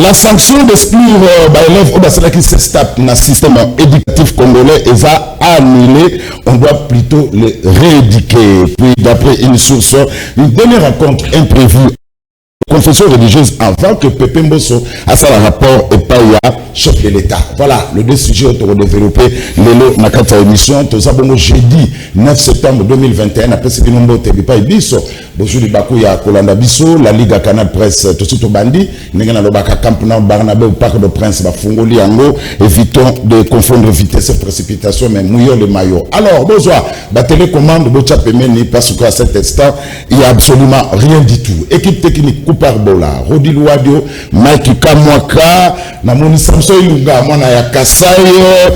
La sanction d'exclure l'élève au Bassala qui se tape dans le système éducatif congolais et va annuler, on doit plutôt les rééduquer. Puis d'après une source, une dernière rencontre imprévue, confession religieuse avant que Pépé Mbosso a ça le rapport et pas ya chef de l'État. Voilà, le deux sujets autour développé Lelo Nakata émission. Tout ça bon jeudi 9 septembre 2021 après ce que nous avons pas biso. Bonjour les Bakou ya Kolanda biso, la Ligue à Canal Presse tout de suite au bandi. N'enga na lobaka camp na Barnabé au Parc de Prince ba fongoli ango. Évitons de confondre vitesse et précipitation mais mouillons le maillot. Alors bonsoir, la télécommande Bocha Pemeni parce qu'à cet instant il y a absolument rien du tout. Équipe technique Parbola, Rodi Luadio, Mike Kamwaka, Namoni Samson Ilunga, Mwana ya Kasayo,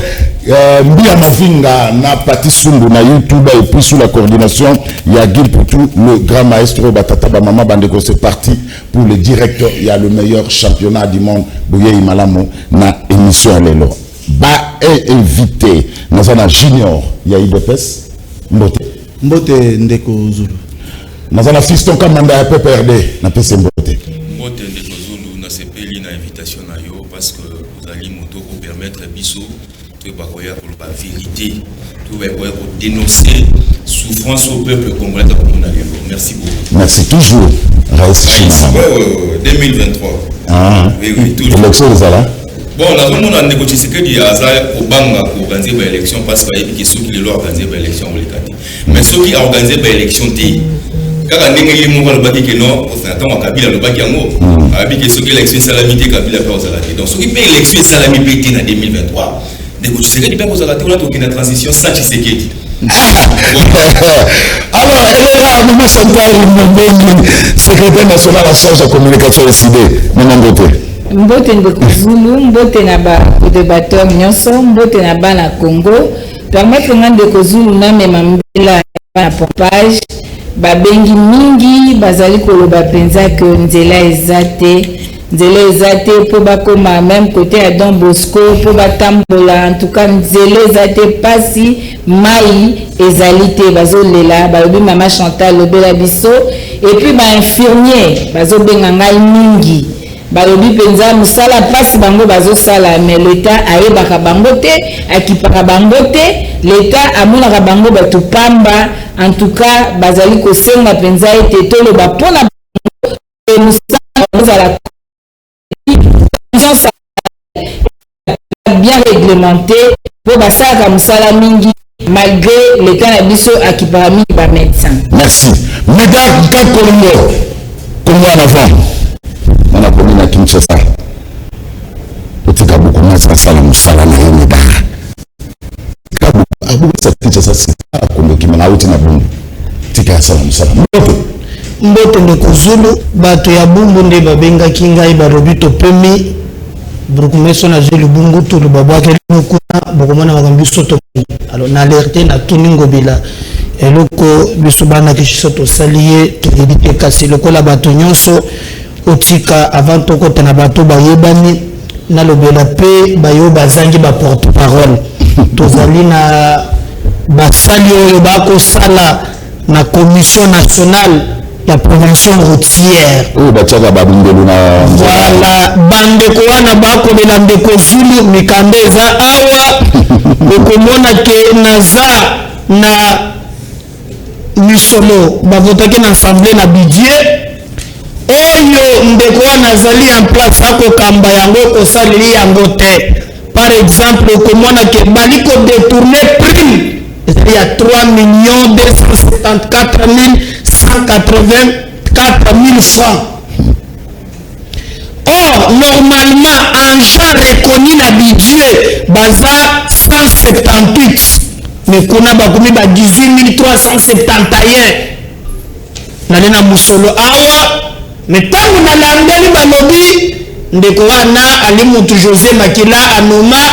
Mbia Mavinga, na Pati Sundu, na YouTube, et puis sous la coordination, il y a Gil Poutou, le grand maestro Batata Bamama Bandeko, c'est parti pour le directeur, il y a le meilleur championnat du monde, Bouye Imalamo, na émission Lelo. Ba est invité, Nazana Junior, il y a IDPS, Mbote. Mbote Ndeko Zulu. Nous avons assisté au commandant à PPRD, na PC Mbote. Mbote Ndeko Zulu, na CPLI na invitation na yo parce que vous allez pour permettre biso de bakoya pour la vérité, tout va pour dénoncer souffrance au peuple congolais dans le monde. Merci beaucoup. Merci toujours. Raïs Chima. 2023. Ah. Oui, toujours. L'élection de Zala. Bon, on a vraiment négocié ce que dit Azar au Banga pour organiser l'élection parce qu'il y a ceux qui les ont organisé l'élection au Lécati. Mais ceux qui ont organisé l'élection, quand on a dit que non, on attend à Kabila le Bakiango, on a dit que ceux qui ont l'élection salamité Kabila pas aux Alati. Donc ceux qui payent l'élection salamité en 2023, négocier ce que dit pas aux Alati, on a tourné la transition sans Tshisekedi. Alors, elle est là, nous sommes secrétaire national en charge de communication SID, Mbote Ndeko Zulu, Mbote na ba débatteur nyonso, Mbote na ba na Congo, permettre Ndeko Zulu na mema mbela na pompage, ba bengi mingi bazali koloba penza que nzela ezate po bakoma même côté à Don Bosco po batambola en tout cas nzela ezate pasi mai ezalité bazolela balobi mama Chantal lobela biso et puis ba infirmier bazobenga ngai mingi balobi penza musala pasi bango bazosala mais l'état ayebaka bango te akipaka bango te l'état amonaka bango batu pamba en tout cas bazali kosenga penza ete toloba pona musala bien réglementé pour basalaka musala mingi malgré l'état na biso akipaka mingi ba médecin. Merci. Mesdames, Congo en avant. On a connu la Kinshasa. Petit Kabou commence à faire la salle na yémeba. Kabou ça Kinshasa c'est pas comme qui m'a outi na bombe. Tika salam salam. Mbote Ndeko Zulu bato ya bumbu nde babenga kingai barobi to pemi brukumeso na zelu bungu to le babwa ke kuna bokomona makambi soto. Alors na alerté na tuningo bila eloko biso bana kishiso to salier to edite kasi lokola bato nyonso otika avant toko tana bato bayebani na lobela pe bayo bazangi ba porte parole tozali na basali oyo bako sala na commission nationale la prévention routière. Voilà, bande koana bako de la Ndeko Zulu mikande za awa bokomona ke naza na misolo bavotaki na assemblée na budget oyo ndeko wana zali en place ako kamba yango kosaleli yango te. Par exemple komona ke bali ko détourner prime il y a 3 274 184 000 francs. Or, normalement, en genre reconnu na budget, baza 178. Mais qu'on a bakoumi ba 18 371. Nalena musolo awa. Mais tant qu'on a l'angeli balobi, ndeko wana alimutu José Makila anoma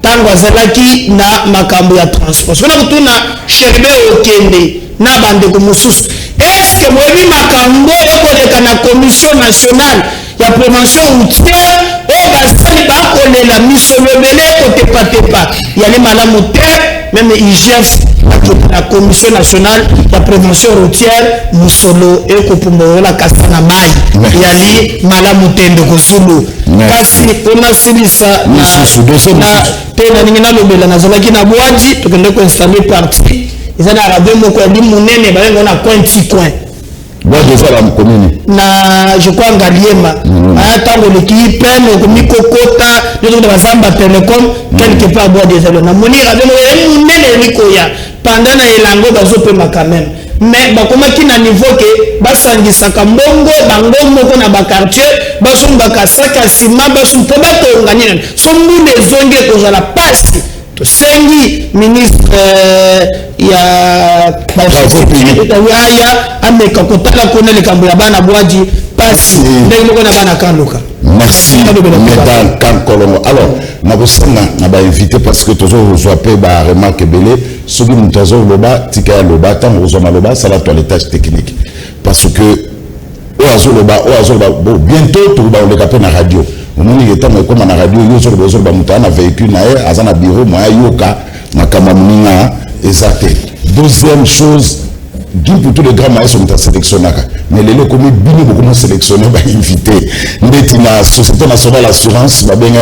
tango azalaki na makambo ya transport. Sona kutuna cherbe okende na bandeko mususu. Est-ce que moi makambo ekoleka na commission nationale ya prévention routière o basali bakolela misolo bele kotepa tepa yale malamu te mais même IGF, la Commission nationale de la prévention routière, Moussolo, et Kopumbo, la Kastana Mai, Yali, Malamutendo, Kosulu. Kasi, on a Silisa, Tena Nina Lobela, Nazalaki Nabouadji, tu peux installer parti. Ils ont arabé mon coin, Mounene, on a coin petit coin. Je crois en Galiema. Attends, le qui peine, le Mikokota, le truc de la Zamba Telecom, quelque part à boire des ailes. On a moni, pendant les langues, bazope ma quand même. Mais comment qu'il a niveau que basangi sakambongo bango moko na bakartier basum bakasaka sima basum po bato ngani son mu des zonge ko la passe to sengi ministre ya ameka kotala kona le kambo ya bana bwaji passe ndenge moko na bana kanduka. Merci, mesdames, Kankolongo. Alors, nous avons invité parce que tous les gens ont remarqué belé. Ceux qui nous ont loba, tika loba, tant nous avons loba, ça la toilettage technique. Parce que bientôt tout va le capter na radio. On nous dit que comme na radio, yo sur besoin de monter na véhicule na air, azana bureau, moi yoka, na kamamina, exact. Deuxième chose. D'où pour tous les grands maïs sont sélectionnés. Mais les locaux beaucoup sélectionnés, invité. La Société nationale d'assurance, vendredi.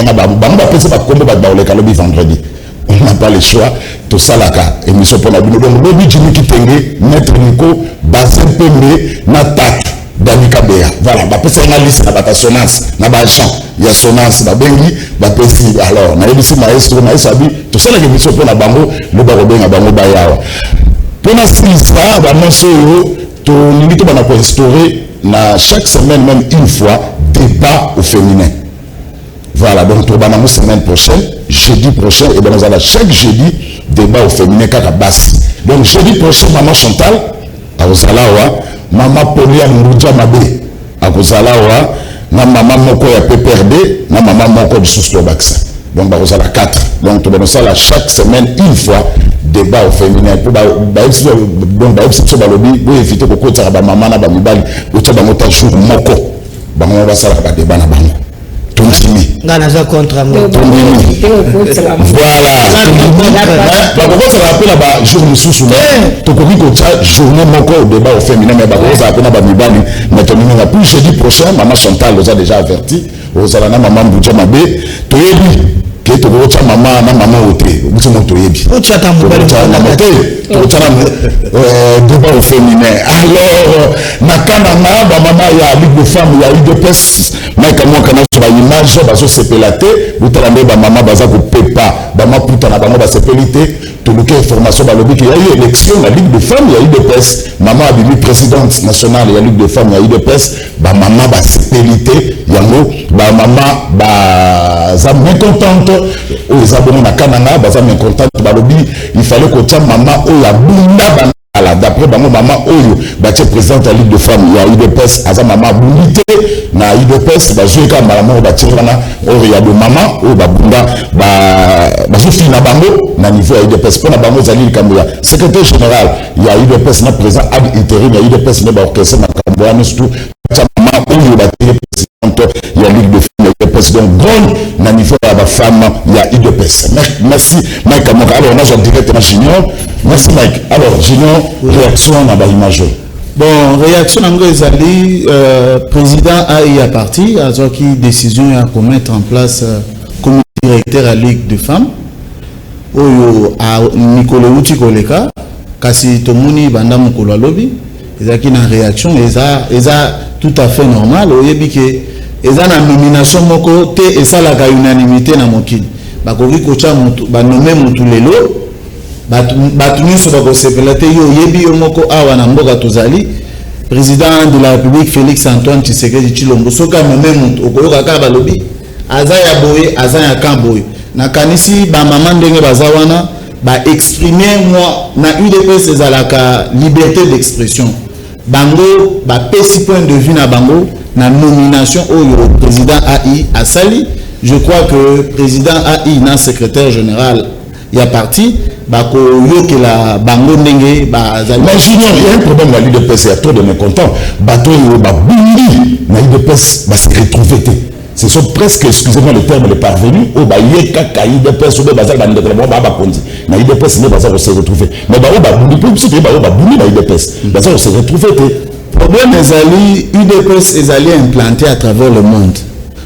On n'a pas le choix. Tout ça là, émission pour la bino. Donc, le but qui tengue, Maître Nico, Bassin Pembe, Natak, Danika Béa. Voilà, c'est une liste, la sonance, la chant. Il y a sonance, la bengi, la pessi. Alors, on a dit maestro, maestro, tout ça là, émission pour la bango, le barobé, la bango bayawa. Pour la Silisa, on a instauré chaque semaine, même une fois, débat au féminin. Voilà, donc on va la semaine prochaine, jeudi prochain, et bien nous allons chaque jeudi débat au féminin Kakabassi. Donc jeudi prochain, maman Chantal, à Osalawa, maman Polia Mourouja Mabé, à Osalawa, maman Moko ya PPRD, maman Moko de Souslobaxa. Donc nous allons 4. Donc on va chaque semaine, une fois, débat au féminin pour donc pour éviter que côté ba maman na ba mibali ocha ba mota jour moko ba on va ça ba débat na bango tonzimi ngana za contre moi voilà ba ko ça rappelle ba jour mususu to ko ko cha journée moko débat au féminin mais ba ko ça appelle ba mibali maintenant na plus jeudi prochain maman Chantal nous a déjà averti aux alana maman Boucha Mabé to yebi que tu vois maman na maman oté vous sont toyebi ochata mobali na moté ochana débat au féminin alors nakana na ba maman ya ligue de femmes ya UDPS mais comment kana sur image bazo sepelate utalande ba maman baza ko pepa ba maputa na bango ba sepelité to luka information ba lobi que ya eu élection la ligue de femmes ya UDPS maman abimi présidente nationale ya ligue de femmes ya UDPS ba maman ba sepelité yango ba maman ba za mécontente o za bon na kananga ba za mécontente ba lobi il fallait que tia maman o ya bunda ba d'après bango maman oyo ba tia présidente ya ligue de femmes ya UDPS aza maman bundité na UDPS ba jouer ka maman ba tia wana o ya de maman o ba bunda ba zo fina bango na niveau ya UDPS pour na bango zali kambo ya secrétaire général ya UDPS na président ad intérim ya UDPS ne ba orchestre na kambo ya surtout maman oyo ba tia présidente ya ligue de femmes ya UDPS donc grande na niveau ya ba femme ya UDPS. Merci Mike Amoka. Alors on a directement Junior. Merci Mike. Alors Junior, réaction à la image. Bon, réaction à Ngezali, président a parti, a qui décision à mettre en place comme directeur à la Ligue de femmes. Oyo a Nicolo Uchi Koleka, kasi Tomuni Banda Mukolo Lobby, et qui na réaction, et ça tout à fait normal. Oyebi que et ça la nomination moko te et ça la unanimité na mokili. Ba ko kocha mutu ba nommer mutu lelo batu nyonso bakosepela te yo yebi yo moko awa na mboka tozali président de la République Félix Antoine Tshisekedi Tshilombo soka nommer mutu okoyoka ka balobi aza ya boye aza ya kamboye na kanisi ba mama ndenge bazawana ba exprimer moi na UDPS ezalaka liberté d'expression bango ba pesi point de vue na bango na nomination au président AI à Sali. Je crois que président AI na secrétaire général il y a parti bako yo que la bango ndenge ba mais Junior il y a un problème dans l'UDPS il y a trop de mécontents bateau yo ba bundi na l'UDPS ba se retrouver ce sont presque excusez-moi le terme les parvenus au ba yeka kai UDPS au bazal ba ndekela ba konzi na IDPS ne baza se retrouver mais ba babundi pe biso te ba babundi na IDPS baza se retrouver te problème ezali UDPS ezali implanté à travers le monde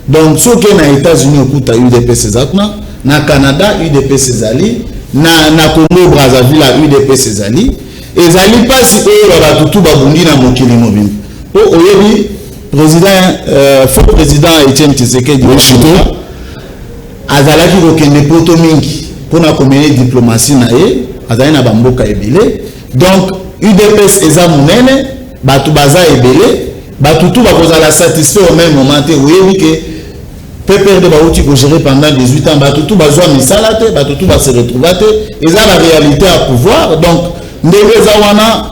donc ce que na États-Unis okuta UDPS ezakuna na Canada UDPS ezali na Congo Brazzaville UDPS ezali pasi oyo batutu babundi na mokili mobimba po oyebi président faux président Etienne Tshisekedi azalaki kokende poto mingi mpona komene diplomatie na ye azali na bamboka ebele donc UDPS eza monene bato baza ebele batutu bakozala satisfait au même moment te oyebi ke PPRD bauti gérer pendant 18 ans batutu bazwa misala te batutu se retrouver te eza la réalité à pouvoir donc ndenge eza wana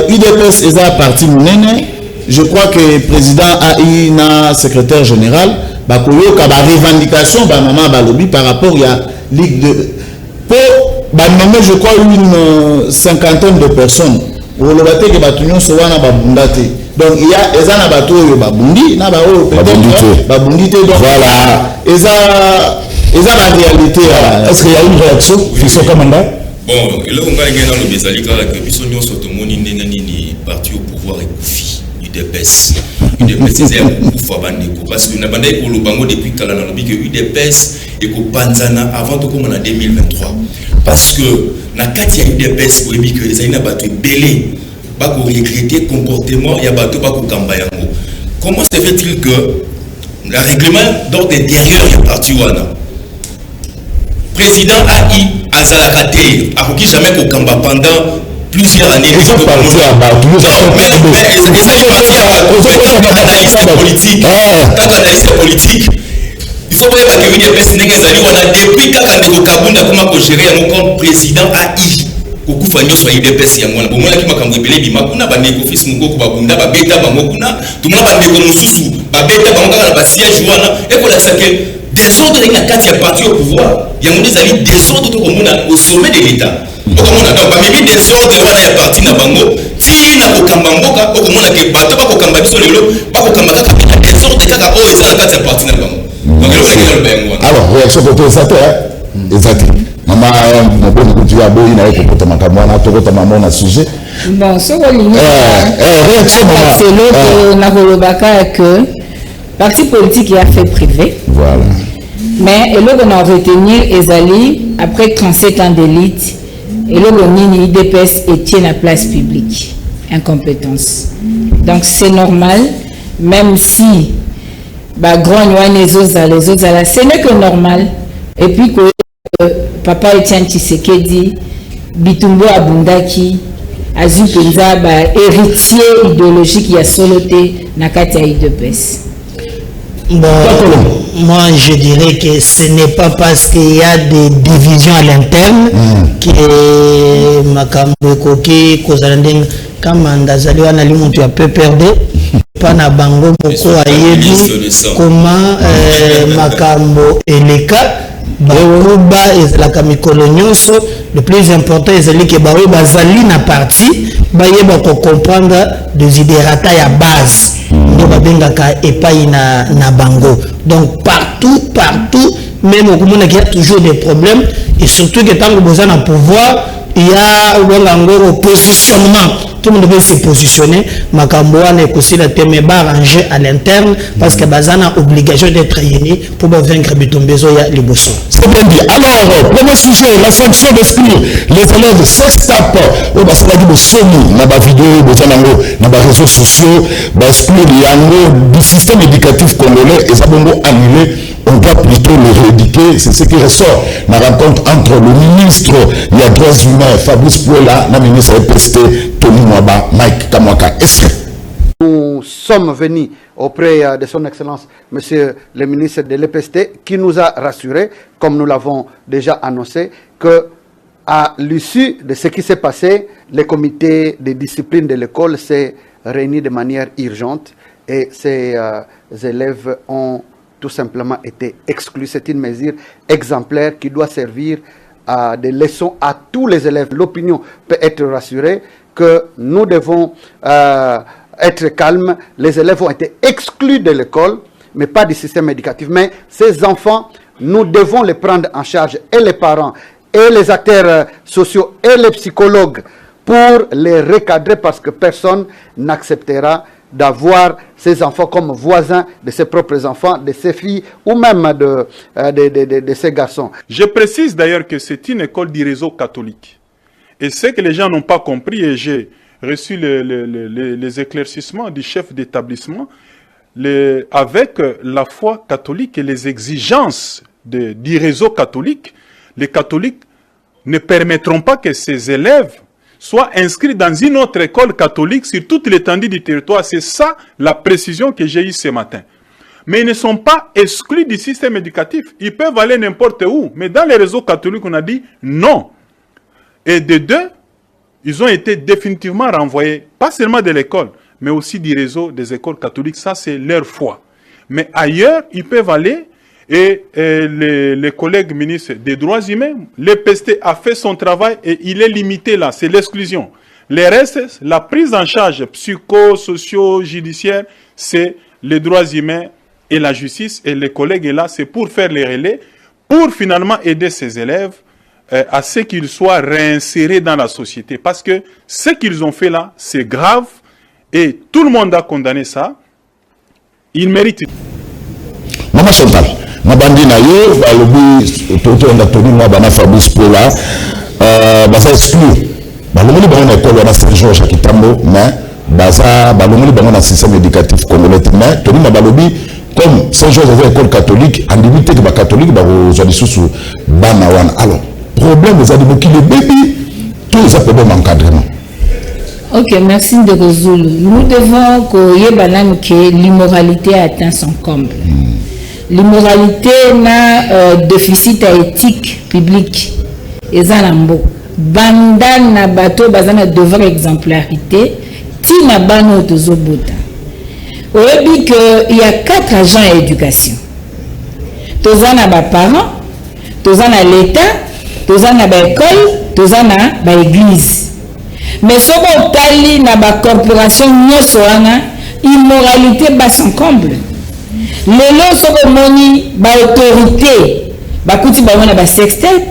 UDPS eza parti monene je crois que le président AI na secrétaire général bakoyoka ba revendication ba maman balobi par rapport à ligue de pour ba nommer je crois une cinquantaine de personnes olobate ke batunyo so wana babundate donc il y a ezana bato yo babundi na ba o babundi te donc voilà eza la réalité est-ce qu'il y a une réaction Fisson Kamanda bon il est ngana dans le bezali kala que biso nyonso to moni ndenge nini parti au pouvoir ekufi UDPS c'est pour bandeko parce que na bandai ko lubango depuis kala na lobi que UDPS et ko panzana avant to comme en 2023 parce que na kati ya UDPS ko ebi que ezali na bato belé ba ko regretter comportement ya bato ba ko kamba yango comment se fait-il que le règlement d'ordre intérieur ya parti wana président AI azalakate akoki jamais ko kamba pendant plusieurs années. Ils sont partis à Batou. Tant qu'analyste politique, il faut que les UDPS depuis quand Kabunda comment gérer un président AI. Okufa nyoso ya UDPS ya mwana bomona ki makambo ebele bima kuna ba neko office mukoko babunda ba beta bango kuna tumona ba neko mususu ba beta bango kaka na ba siège wana et pour la que désordre na kati ya parti au pouvoir ya moni zali désordre to komona au sommet de l'état okomona donc ba mimi désordre wana ya parti na bango ti na kokamba mboka okomona ke bato ba kokamba biso lelo ba kokamba kaka na désordre kaka o ezala kati ya parti na bango donc lelo ke le bengo alors réaction côté ça exact maman mon bon tu as beau il n'a pas porté ma caméra to ko maman na sujet bon so ko lingi réaction maman c'est l'autre na kolobaka que parti politique a fait privé voilà mais et là on a retenir ezali après 37 ans d'élite et là on nini IDPS et tient la place publique incompétence donc c'est normal même si ba grand les autres ce n'est que normal et puis que papa Etienne Tshisekedi bitumbo abundaki azu penza ba héritier idéologique ya soloté na kati ya IDPS. Bon, moi je dirais que ce n'est pas parce qu'il y a des divisions à l'interne que makambo koki kozalande kama ndazali wana limuntu ya PPRD pana bango moko ayebi comment makambo eleka baoba ezalaka mikolo nyonso le plus important ezali ke baoyo bazali na parti bayeba ko comprendre des idérata ya base ndo babengaka epai na bango donc partout même au monde il y a toujours des problèmes et surtout que tant que vous êtes en pouvoir il y a un positionnement tout le monde peut se positionner makambo wana ekosi la thème arrangé à l'interne parce que bazana obligation d'être réunis pour vaincre bitombezo ya liboso. C'est bien dit. Alors premier sujet la sanction d'exclure les élèves sextape au basala du somi na ba vidéo botanango na ba réseaux sociaux ba exclure yango du système éducatif congolais et ça bongo annulé. On doit plutôt le rééduquer, c'est ce qui ressort. La rencontre entre le ministre des droits humains, Fabrice Pouela, la ministre EPST, Tony Mwaba, Mike Kamwaka. Nous sommes venus auprès de son Excellence, Monsieur le ministre de l'EPST, qui nous a rassurés, comme nous l'avons déjà annoncé, que à l'issue de ce qui s'est passé, le comité de discipline de l'école s'est réuni de manière urgente et ces élèves ont tout simplement été exclus. C'est une mesure exemplaire qui doit servir à des leçons à tous les élèves. L'opinion peut être rassurée que nous devons être calmes. Les élèves ont été exclus de l'école, mais pas du système éducatif. Mais ces enfants, nous devons les prendre en charge, et les parents et les acteurs sociaux et les psychologues pour les recadrer parce que personne n'acceptera d'avoir ses enfants comme voisins de ses propres enfants, de ses filles ou même de ses garçons. Je précise d'ailleurs que c'est une école du réseau catholique. Et ce que les gens n'ont pas compris, et j'ai reçu les éclaircissements du chef d'établissement, avec la foi catholique et les exigences du réseau catholique, les catholiques ne permettront pas que ces élèves soient inscrits dans une autre école catholique sur toute l'étendue du territoire. C'est ça la précision que j'ai eue ce matin. Mais ils ne sont pas exclus du système éducatif. Ils peuvent aller n'importe où. Mais dans les réseaux catholiques, on a dit non. Et de deux, ils ont été définitivement renvoyés, pas seulement de l'école, mais aussi du réseau des écoles catholiques. Ça, c'est leur foi. Mais ailleurs, ils peuvent aller. Et les collègues ministres des droits humains, l'EPST a fait son travail et il est limité là, c'est l'exclusion. Les restes, la prise en charge psycho-socio-judiciaire, c'est les droits humains et la justice. Et les collègues là, c'est pour faire les relais, pour finalement aider ces élèves à ce qu'ils soient réinsérés dans la société. Parce que ce qu'ils ont fait là, c'est grave et tout le monde a condamné ça. Ils méritent. Maman Chantal, Mabandi na yo, balobi toto on a tenu moi bana Fabrice Pola, basa exclu. Balomoni bango na école wana Saint-Georges à Kitambo, mais basa balomoni bango na système éducatif congolais. Mais tenu na balobi comme Saint-Georges est une école catholique, en limité que ba catholique ba zo lisusu bana wana. Alors, problème des adibouki les bébés, tous les problèmes d'encadrement. Ok, merci de Rozoulou. Nous devons que l'immoralité a atteint son comble. L'immoralité n'a déficit éthique public. Et ça, banda na bateau, bazana devoir exemplarité, ti na bano tozobota. On dit qu'il y a 4 agents à éducation. Tozana ba parents, tozana l'État, tozana ba école, tozana ba église. Mais ce qu'on tali na ba corporation nyosoana, immoralité bas son comble. Le lot ce moni ba autorité, ba kuti ba wana ba sextape.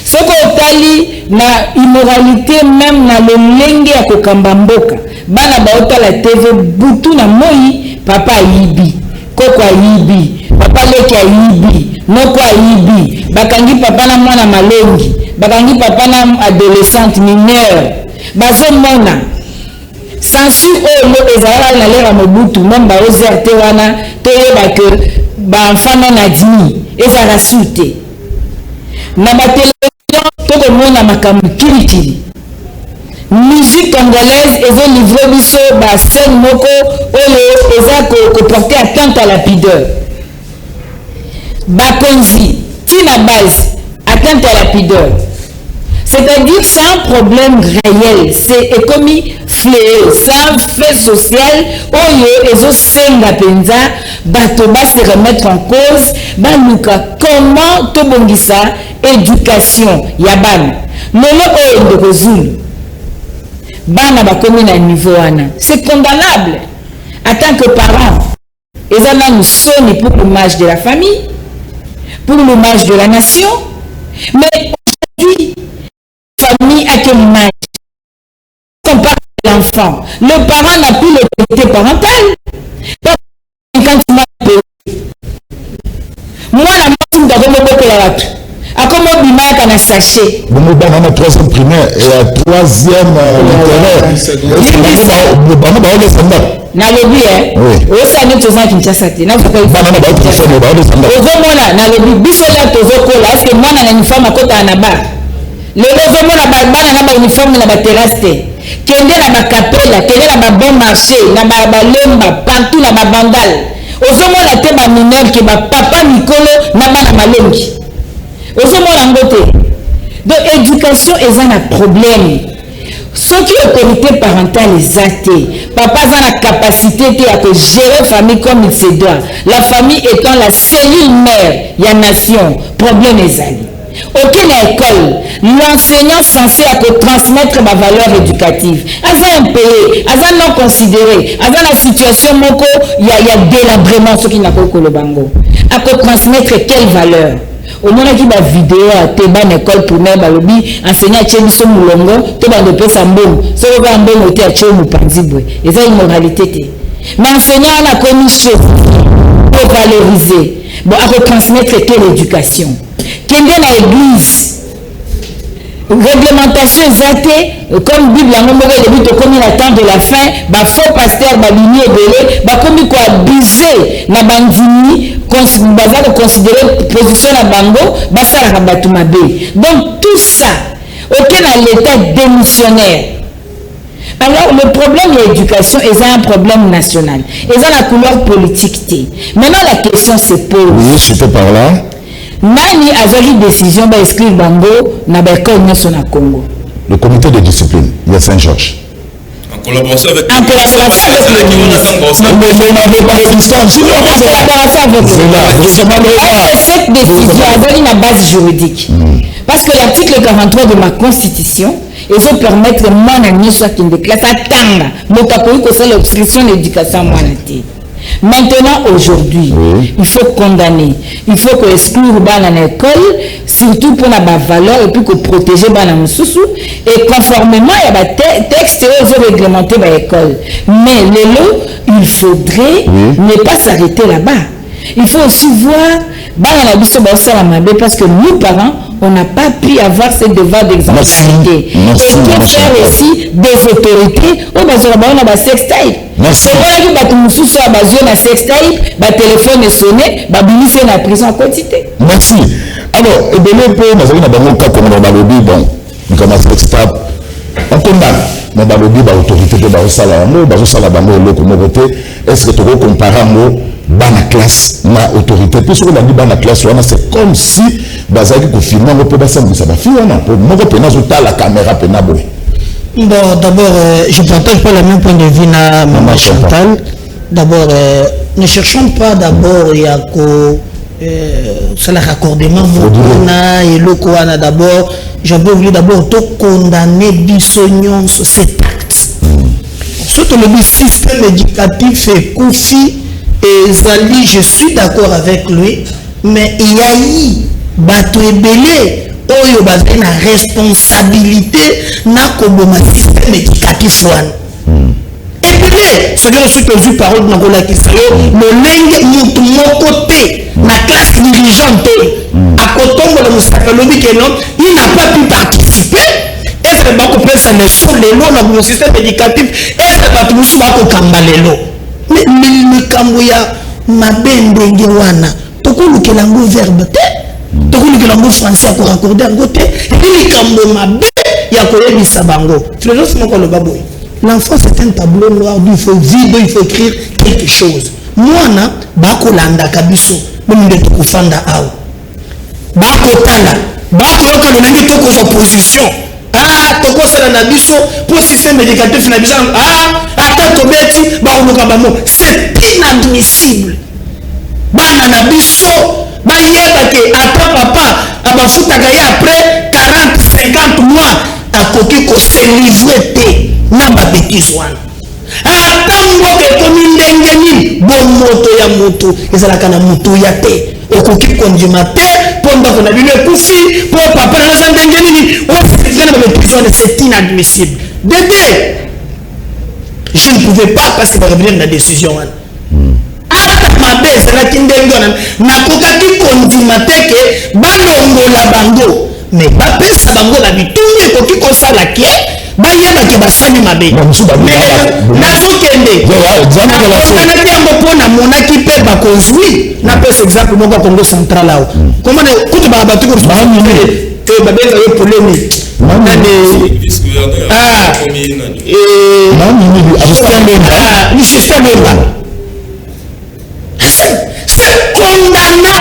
Ce qu'on tali na immoralité même na le lenge ya kokamba mboka. Bana ba otala TV butu na moi papa yibi, koko yibi, papa leki yibi, noko yibi, bakangi papa na mwana malongi. Bakangi papa na adolescente mineure baso mona sensu olo ezala na lera mobutu même ba ozerte wana toyeba que ba enfant na dimi ezala sute na ba télévision to mona makambu kilikili musique congolaise ezo livrer biso ba scène moko oyo eza ko porter atteinte à la pudeur bakonzi tina base atteinte à la pudeur. C'est-à-dire sans problème réel, c'est comme fléau, sans fait social, oyo ezo senga penza, batoba se remettre en cause, baluka comment to bongisa éducation yaban. Lolo oyo de Rozoulou, bana bakomi na niveau wana, c'est condamnable. En tant que parent, ezana nous sonne pour l'image de la famille, pour l'image de la nation, mais aujourd'hui famille a quelle image? On parle de l'enfant. Le parent n'a plus l'autorité parentale. Quand tu m'as payé. Moi, la machine de remonter la watu. A comment bimaka na sachet. Bon, on a 3e primaire et à 3e littéraire. Nalobi osa ne toza Kinshasa te na fuka ozomona nalobi biso la tozokola parce que mwana na uniforme akota na bar lelo ozomona bana na ba uniforme na ba terrasse te kende na ba capella kende na ba bon marché na ba balemba partout na ba vandale ozomona te ba mineur ke ba papa mikolo na bana malongi ozomona ngote donc éducation eza na problème. Ce qui est autorité parentale est papa a la capacité de gérer la famille comme il se doit. La famille étant la cellule mère, il y a nation, problème est allé. Aucune école, l'enseignant censé transmettre ma valeur éducative. Asa un pays, asa non considéré, asa la situation il y a délabrement ce qui n'a pas le bango. À transmettre quelle valeur? au moins qui va vidéo à Teban école primaire balobi enseignant Tchebiso Moulongo to ba de pesa mbongo so ba mbongo te a Tchomu Panzibwe et ça immoralité mais enseignant a commis chose pour valoriser bon à retransmettre l'éducation qu'est-ce que l'église réglementation exacte comme Bible en nombre de but comme il attend de la fin ba faux pasteur ba bini ebele ba comme quoi abuser na bandini baza considérer position na bango ba sala ka batu mabe donc tout ça auquel à l'état démissionnaire. Alors le problème de l'éducation est un problème national et ça la couleur politique maintenant la question se pose oui c'était par là nani azali décision ba exclure bango na ba école nationale Congo. Le comité de discipline, il y a Saint-Georges. En collaboration avec le ministre. Cette décision a donné une base juridique. Parce que l'article 43 de ma constitution, ils vont permettre moi de soit qui déclare ça tanga. Mon capoï que c'est l'obstruction de l'éducation monétaire. Maintenant, aujourd'hui, il faut condamner. Il faut que exclure à l'école, surtout pour la valeur et puis que protéger les sous et conformément à la texte réglementé par l'école. Mais il faudrait ne pas s'arrêter là-bas. Il faut aussi voir parce que nous, parents, on n'a pas pu avoir ce devoir d'exemplarité. Et que faire aussi des autorités au on a un sextape. C'est vrai que nous sommes basés sur un sextape, le téléphone est sonné, nous sommes en prison en quantité. Merci. Alors, et bien, nous avons un cas comme dans le lobby, bon, comme un sextape, on condamne. Dans le lobby, l'autorité de est-ce que tu veux comparer bana classe na autorité puis sur la bana classe c'est comme si bazaki ko filmer on peut passer ça va filmer on peut moi pena zota la caméra pena boy. Bon d'abord je partage pas le même point de vue na maman Chantal. D'abord ne cherchons pas d'abord il y a ko ça le raccordement na et le koana d'abord j'avais voulu d'abord tout condamner bisognon sur cet acte. Surtout le système éducatif est confi. Et Zali, je suis d'accord avec lui, mais il y a eu bateau ebele oyo bazali na responsabilité na koboma système éducatif wana. Ebele, ce que je suis perdu parole na kola kisayo, molenge mutu moko te na classe dirigeante a kotongo la musaka lobi que non, il n'a pas pu participer. Est-ce que bako pesa ne so lelo na le système éducatif, est-ce que batu musu bako kamba lelo? Mais likambo ya mabende nge wana tokoluka ngo verbe te tokoluka ngo français ko raccorder ngo te likambo mabe ya koyebisa bango philosophe moko lo baboy l'enfant c'est un tableau noir il faut vide il faut écrire quelque chose mwana bakolanda kabiso bombe tokufanda awo bakotala bakoyoka lonenge tokozwa position tokosala na biso pour système éducatif na biso ata tobeti baoluka bamo c'est inadmissible bana na biso bayeba ke ata papa abafutaka ye après 40-50 mois akoki kose livre te na babétise wana ata mboka ekomi ndenge nini bomoto ya moto ezalaka na moto ya te okoki kondima te mpo ndako na bino ekufi mpo papa naza ndenge nini osilivre na babétise wana c'est inadmissible dede je ne pouvais pas parce que revenir na décision wana ata mabe ezalaki ndenge wana nakokaki kondima te ke balongola bango mais bapesa bango na bitumbu ekoki kosala ke bayebaki basali mabe nazokende nakonanaki yango mpo namonaki mpe bakozwi napesa exemple moko ya Congo central awa komona kutu batu babenga yo polémique Justin Bemba c'est condamnant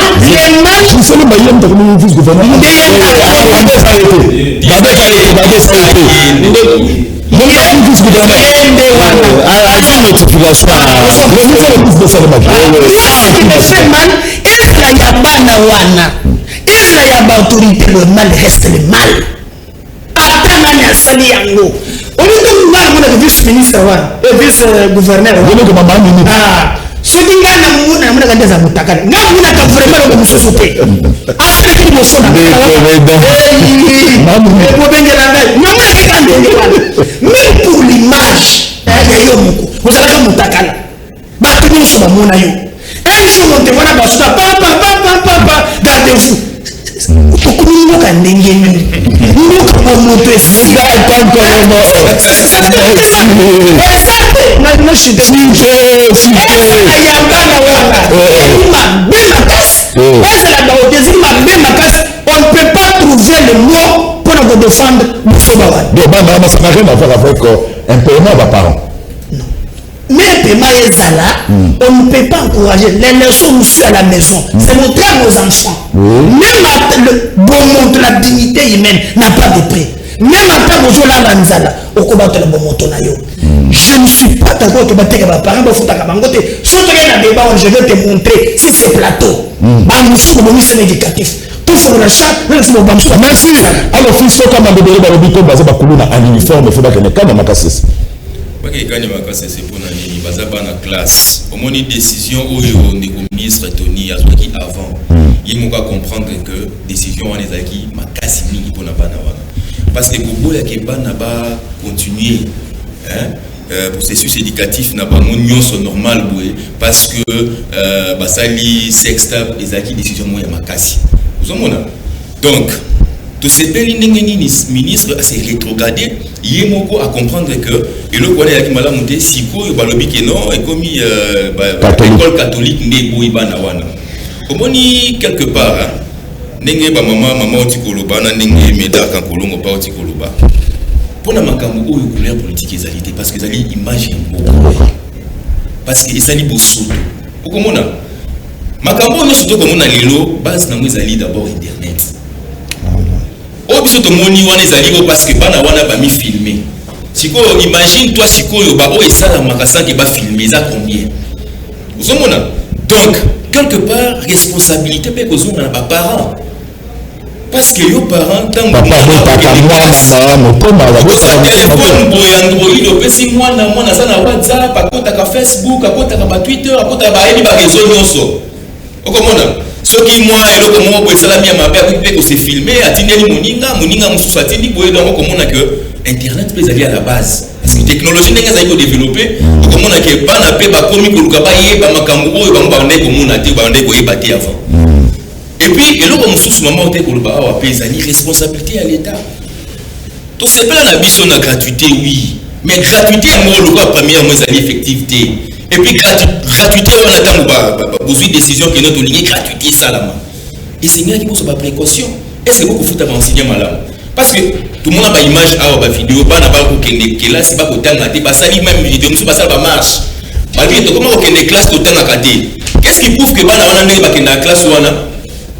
autorité le mal reste le mal atanani asali yango olingo ngana mona vice ministre wa vice gouverneur Ce qui gagne à mon amour, on a des amoutakas. N'a on a qu'à vraiment le monsieur sauter. Ah, c'est une motion. Même pour l'image, vous allez faire moutakala. Batuni sur ma mona yo. Un jour on te voit là-bas, papa, gardez-vous. Pourquoi nous n'avons qu'à n'engager nous n'avons monté si là on ne peut pas trouver le mot pour nous défendre. Ça n'a rien à voir avec un paiement à parents. Mais le paiement est là, on ne peut pas encourager. Les leçons nous suivent à la maison. C'est montrer à nos enfants. Même le bon monde, la dignité humaine n'a pas de prix. Même après bonjour là, Manzala, au combat de la bon monton. Je ne suis pas d'accord que mes parents me foutent à Kabangote. Surtout qu'il y a un débat où je vais te montrer si c'est plateau. C'est éducatif. Merci. Alors, fils, comme un bébé, en uniforme, il faut que les cas casse. C'est pour la classe. Au moins, une décision où le ministre Tony a dit avant, il faut comprendre que décision est acquis, ma casse pour la parce que pour que les pas continuer, processus éducatif n'a pas mon normal parce que basali sextable les acquis décision moi ma casse. Donc, tous ces ministres à se rétrograder, il y a à comprendre que et le quoi qui m'a monté si quoi balobi que non et comme l'école catholique n'est boibana wana. Comment ni quelque part n'engé ba maman otikoloba na n'engé meda kan kolongo pa otikoloba. Pour na makambo o couleur politique ezalité parce que ezali image parce que ezali bosoto. Comment na makambo no surtout comme on a lelo base na mo ezali d'abord internet. Obiso to moni wana ezali parce que bana wana ba mi filmer. Siko imagine toi siko yo ba o esala makasa ke ba filmer ça combien. Vous comprenez? Donc quelque part responsabilité pe kozonga na ba parents. Parce que yo parents tant papa moi motoma la téléphone boy Android opesi mwana ça na WhatsApp akota ka Facebook akota ka Twitter akota ba yeli ba réseau nyonso. Vous comprenez? Ce qui moi et le comment pour ça la bien ma père peut se filmer atindeli moninga mususu atindi boye donc comment on a que internet peut aller à la base parce que technologie n'est pas développée comment on a que pas na pe ba komi ko luka ba yeba makambo oyo ba ndé ko mona te ba ndé ko yeba te avant et puis et le mususu maman te ko luka awa pe zani responsabilité à l'état to c'est pas la biso na gratuité oui mais gratuité à moi le quoi première moi zani effectivité. Et puis gratuité on attend besoin de décision que notre ligne gratuité ça là et c'est bien qui pose pas précaution est-ce que vous faites enseigner malade parce que tout le monde a pas image à ba vidéo pas na ba ko que là c'est pas ko tanga te ba sali même vidéo nous pas ça ba marche malgré tout comment que les classes ko tanga kate qu'est-ce qui prouve que bana wana ndenge ba kenda classe wana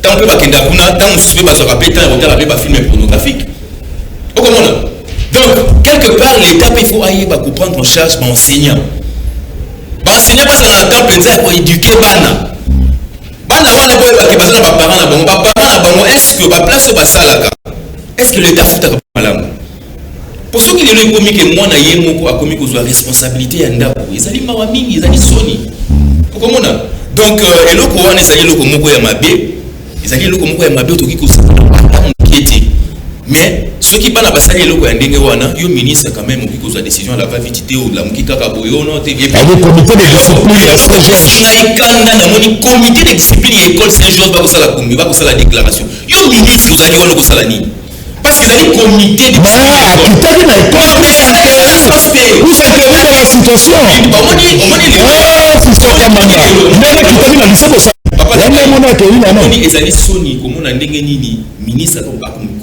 tant que ba kenda kuna tant on se ba ça répéter on t'a ba film pornographique au comment donc quelque part l'état il faut aller ba prendre en charge ba enseignant. Enseignant parce qu'on attend peut-être pour éduquer bana. Bana wana boy ba ke bazala ba parents na bango est-ce que ba place ba salaka? Est-ce que l'état futa ka malamu? Pour ceux qui le commis que moi na yemo ko akomi ko zo responsabilité ya ndako. Ezali mawa mingi, ezali soni. Comment on a? Donc eloko wana ezali eloko moko ya mabe. Ezali eloko moko ya mabe otoki ko s'inquiéter. Mais ceux qui bana basali eloko ya ndenge wana yo ministre quand même oki kozwa décision à la va vite ou la muki kaka boyo no te bien le comité de discipline ya Saint-Georges na ikanda na moni comité de discipline ya école Saint-Georges ba kosala kombi ba kosala déclaration yo ministre ozali wana kosala nini parce que ezali comité de discipline akitaki na école mais ça vous intervenez dans la situation omoni fiston kamanga ndenge kitaki na lycée bosa wana mona akeli na non ezali soni komona ndenge nini ministre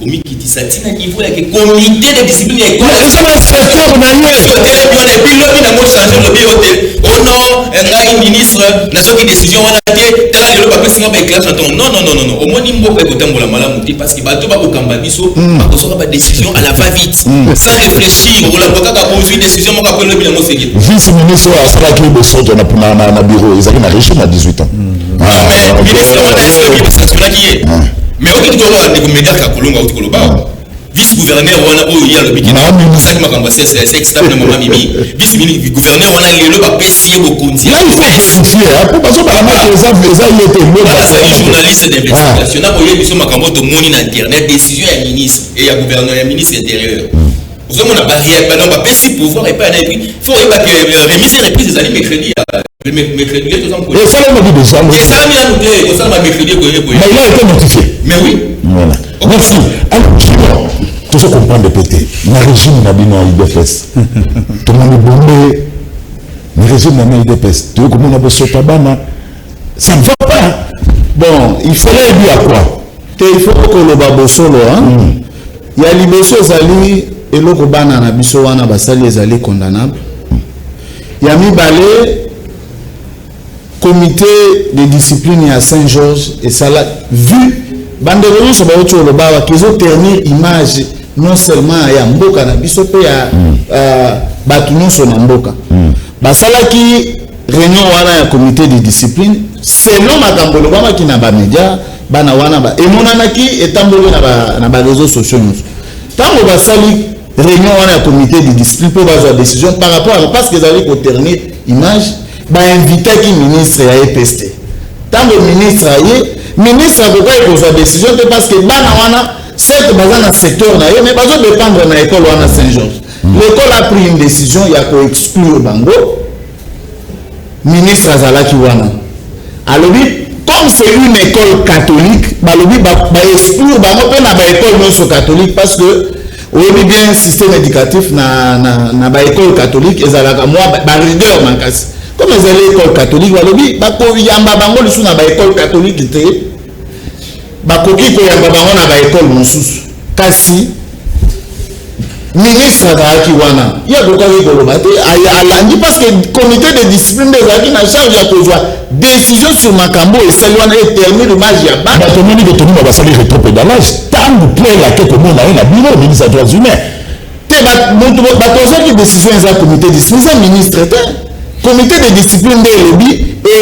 komi kitisa tina niveau ya comité de discipline ya école ça va secteur na yo et puis lobi na mo changer lobi yote oh non ngai ministre na soki décision wana te tala lelo ba pesinga ba éclairage non omoni mboka ekotambola malamu te parce que bato ba kokamba biso ba kosoka ba décision à la va vite sans réfléchir ola kaka ko une décision moko ko lobi na mo seki vice ministre asalaki bosoto na bureau ezali na régime à 18 ans mais ministre wana est-ce que sanctionnaki ye mais on dit que on a des médias ka kolonga ou koloba vice-gouverneur wana oyo ya lobi ça m'a commencé c'est extrêmement maman mimi vice-gouverneur wana lelo ba pesi bokonzi là il faut vérifier pour parce que par exemple les il était le journaliste d'investigation na boye biso makambo to moni na internet décision ya ministre et ya gouverneur ya ministre intérieur vous avez une barrière dans ba pesi pouvoir et pas na puis faut pas que remise et reprise des aliments mercredi mercredi tout ça et ça m'a dit déjà et ça m'a dit que ça m'a mercredi mais il a été notifié mais oui voilà merci alors tout ce qu'on prend de pété le régime n'a bien IDFS tout le monde est bombé le régime n'a pas IDFS tu vois comment on a besoin de ça ne va pas bon il fallait dire à quoi il faut que le babo solo il y a liboso zali et le kobana na biso wana basali ezali condamnable il y a mibale comité de discipline à Saint-Georges et ça l'a vu bandero so ba ocho loba wa kizo ternir image non seulement ya mboka na biso pe ya batu nyonso na mboka basala ki réunion wana ya comité de discipline selon makambo loba ki na ba média bana wana ba emonana ki etambolo na ba réseaux sociaux tango basali réunion wana ya comité de discipline pour avoir décision par rapport à parce que ils allaient ko ternir image ba invité ki ministre ya EPST tango ministre ministre a besoin de décision parce que bana wana certes dans un secteur na mais besoin de dépendre na école wana Saint-Georges l'école a pris une décision il y a ko exclure bango ministre azalaki wana alors comme c'est une école catholique balobi ba exclure bango pe na ba école non catholique parce que oui bien système éducatif na ba école catholique ezalaka moi ba rigueur makasi comme les écoles catholiques balobi bako yamba bango lisu na ba école catholique te bakoki ko yamba bango na ba école mosusu kasi ministre azalaki wana ya kokaki koloba te alandi parce que comité de discipline ezalaki na charge ya kozwa décision sur makambo esali wana éternel image ya bana batomoni betoni basali rétropédalage tango plein la ke komona na bureau ministre des droits humains te batozaki décision eza comité de discipline eza ministre te comité de discipline nde elobi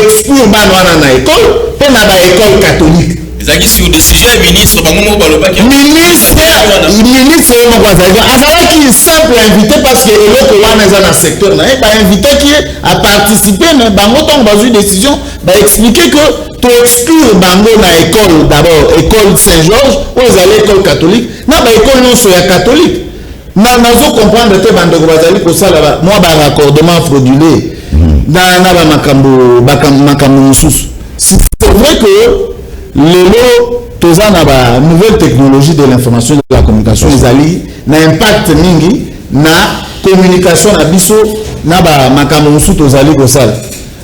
exclure bana wana na école mpe na ba école catholique ezaki sur décision ya ministre bango balobaki ministre moko azalaki simple invité parce que eloko wana eza na secteur na ye bainvitaki ye a participer na bango ntongo bazwi décision baexplike que to exclure bango na école d'abord école Saint-Georges oyo ezali école catholique na baécole nyonso ya catholique nazo comprendre te bandeko bazali kosala mwa baraccordement fraudulé na bamakambo mosusu c'est vrai que lelo toza na ba nouvelle technologie de l'information et de la communication ezali na impact mingi na communication na biso na ba makambo mosusu tozali kosala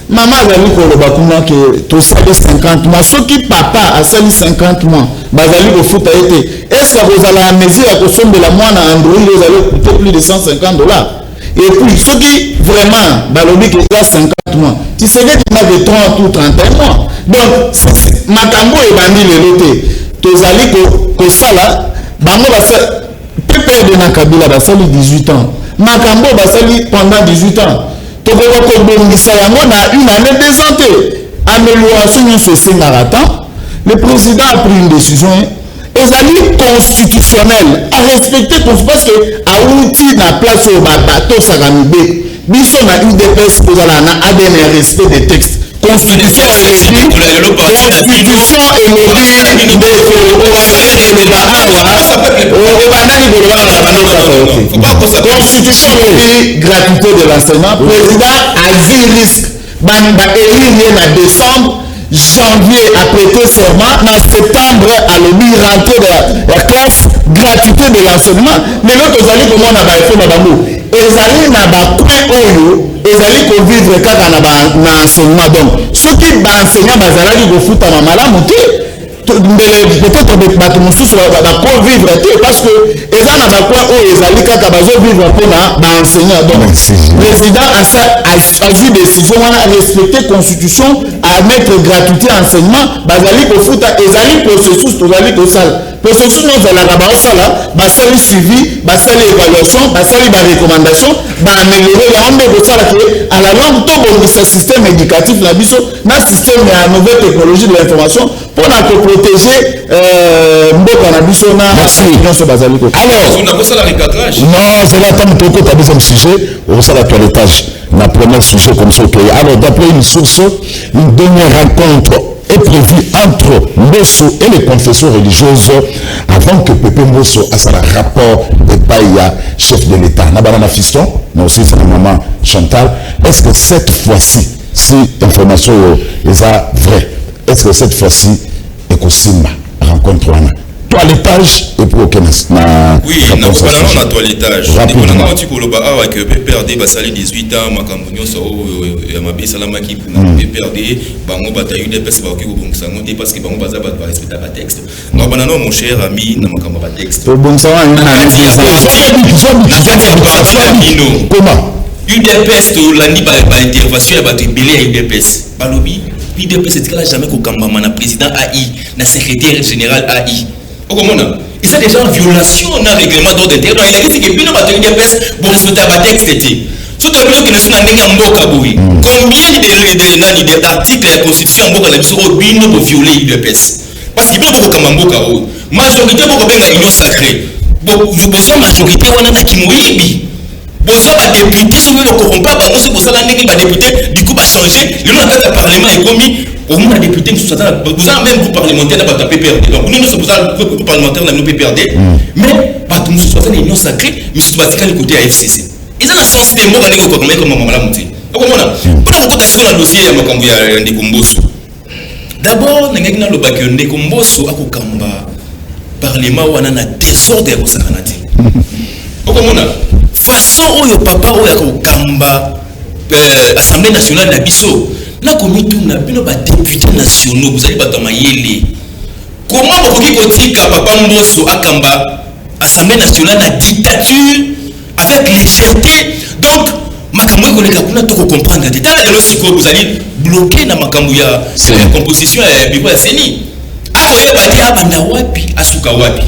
mama azali koloba kuna ke tosali 50 mois soki papa asali 50 mois bazali kofuta ete est-ce que kozala na mesure ya kosombela mwana Android ozali coûter plus de $150 et puis soki vraiment balobi ke eza 50 mois tu sais que tu as de 30 ou 31 mois donc makambo ebandi lelo te tozali kosala bango basala PPRD na Kabila basali 18 ans makambo basali pendant 18 ans tokoka kobongisa yango na une année 2 ans te amélioration nyonso esengaka temps le président a pris une décision ezali constitutionnel à respecter parce que auti na place oyo batosaka mibe biso na UDPS kozala na ADN respect des textes constitution et gratuité de l'enseignement président a vu risque élire na décembre janvier a prêté serment en septembre à l'objet rentrée de la classe gratuité de l'enseignement mais l'autre ozali komona ba effet na bango ezali na ba point oyo ezali ko vivre kaka na enseignement donc soki ba enseignant bazalaki kofutama malamu te mbele peut-être bato mosusu bako vivre te parce que eza na bacoin oyo ezali kaka bazo vivre mpona baenseignant donc président a vu décision wana respecter constitution à mettre gratuité enseignement bazali kofuta ezali processus tozali kosala processus no ezalaka baosala basali suivi basali évaluation basali barecommandation baaméliore yango nde kosala ke à la longue tobongisa système éducatif na biso na système ya nouvelle technologie de l'information mpona koprotéger mboka non, c'est là tant que tu as deuxième sujet, on sait la toilettage. La première sujet comme ça. Alors, d'après une source, une dernière rencontre est prévue entre Mbosso et les confessions religieuses avant que Pépé Mbosso a son rapport de païa chef de l'État. Nabana fiston, mais aussi c'est la maman Chantal. Est-ce que cette fois-ci, si l'information est vraie, est-ce que cette fois-ci, Ekosimba rencontre Wana toilettage et pour aucun oui, on a toilettage. On tu que PPRD va salir 18 ans, ma campagne so ma salama qui pour PPRD, bango bataille des personnes qui vont s'engager parce que bango baza va respecter le texte. Non banano mon cher ami na makamba ba texte. Pour bon ça comment UDPS to landi ba intervention ya ba tribunal UDPS. Balobi UDPS c'est que jamais ko kamba na président AI, na secrétaire général AI. Et c'est déjà en violation d'un règlement d'ordre interne. Il a dit que bien battu UDPS pour respecter la texte. Tout à l'heure, qui ne sont pas en Mboka. Combien d'articles de la Constitution en Mboka sont pour violer l'UDPS? Parce qu'il y a beaucoup de Mboka. Majorité pour la union sacrée. Vous posez la majorité, on a Kimoïbi. Vous avez des députés, si vous ne corrompez pas, vous avez des députés, du coup, va changer. Le nom de parlement est commis. Au moins, les députés, vous avez même vous parlementaires dans le PPRD. Donc, nous sommes vous parlementaires dans le PPRD. Mais, nous sommes une union sacrée, mais nous sommes le côté AFCC. Ils ont un sens des mots comme maman l'a monté. Vous comprenez? Pour nous, quand on a un dossier, il y a un décombosso. D'abord, nous avons le bac de décombosso à Kokamba. Parlement, on a un désordre au Sakanati. Vous comprenez? Façon où le papa où il y a Kokamba, Assemblée nationale d'Abisso. Là, comme tout n'a pas de députés nationaux, vous allez pas dans ma yéli. Comment vous pouvez dire que papa Mbosso a Kamba, Assemblée nationale, la dictature, avec légèreté. Donc, Makambo est qu'on a tout comprendre. Dans la logique, vous allez bloquer dans Makambo, la composition et Bibo Seni. Après, il va dire à Bandawapi, à Sukawapi.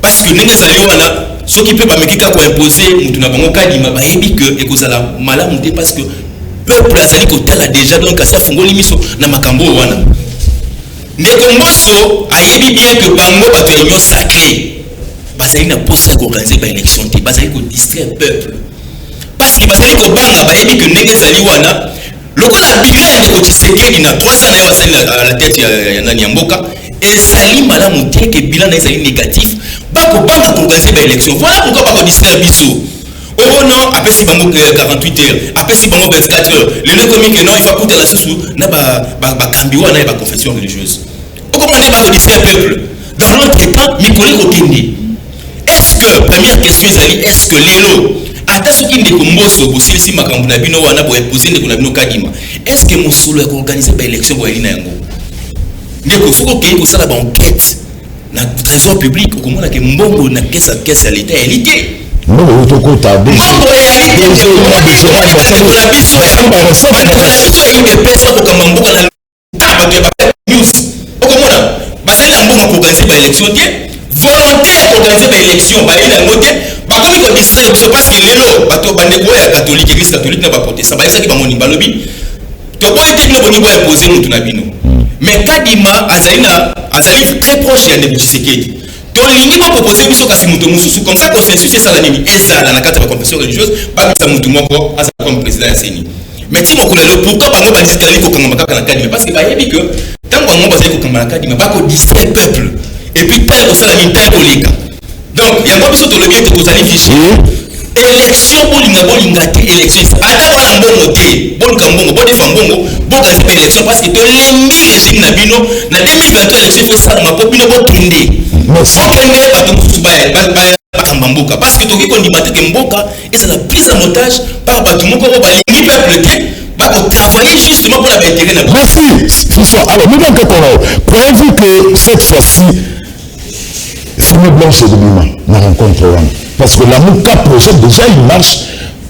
Parce que les Négazaliwana, ceux qui peuvent pas me imposer, nous n'avons pas dit, que Ekozala malade, parce que peuple azali kotala déjà donc kasi afungoli miso na makambo wana ndeko Mbosso ayebi bien que bango bato union sacrée bazali na poste ko organiser ba élection te bazali ko distraire peuple parce que bazali ko banga bayebi que ndenge zali wana lokola bilan ya ndeko Tshisekedi na 3 ans na yo asali à la tête ya nani ya mboka ezali malamu te que bilan na ezali négatif bako banga ko organiser ba élection voilà pourquoi bako distraire biso. Oh non, après si bango 48 heures, après si bango 24 heures, les deux communes que non, il va coûter la sous na ba kambiwa na ba confession religieuse. Vous comprenez pas le discernement peuple. Dans l'autre temps, Mikoli Kokende. Est-ce que première question est-ce que l'élo ata soki ndeko Mbosso bosili si makambo na bino wana bo imposer ndeko na bino kadima. Est-ce que Mosolo a organisé ba élection bo elina yango? Ndeko foko ke ko sala ba enquête na trésor public ko mona ke mbongo na caisse à l'état élité. Non, mais vous avez tardé. Volontaire pour organiser une élection, parce que les lots, catholique, église catholique n'a pas porté ça. C'est ça qui va mon balobi. Tu peux être au niveau imposé, mais Kadima, Azali très proche de Tshisekedi. Donc, il va proposer une chose comme ça, consensus, c'est ça la limite. Et ça, dans la carte de la confession religieuse, pas que ça moutou moko, comme président Seni. Mais si on connaît pourquoi on va dire qu'il y a un parce que il que tant qu'on va dire qu'il y a un cadre, pas qu'on distrait le peuple. Et puis, tant qu'on s'en a mis tant qu'on les gars. Donc, il y a pas besoin de le bien que vous allez ficher. Élection pour l'ingate, élection. Alors, on a un bon côté, bon cambongo, bon défambongo, bon gazette élection parce que de l'ennemi régime Nabino, na 2023 élection fait ça, ma copine bon kende. Parce que tout le monde dit que Mboka est la prise en otage par Batumoko, les peuples qui travailler justement pour la intérêt de la merci. Alors, nous donc, croyez-vous que cette fois-ci, Fumée Blanche et de Lima, nous rencontrons parce que la Mouka projette déjà une marche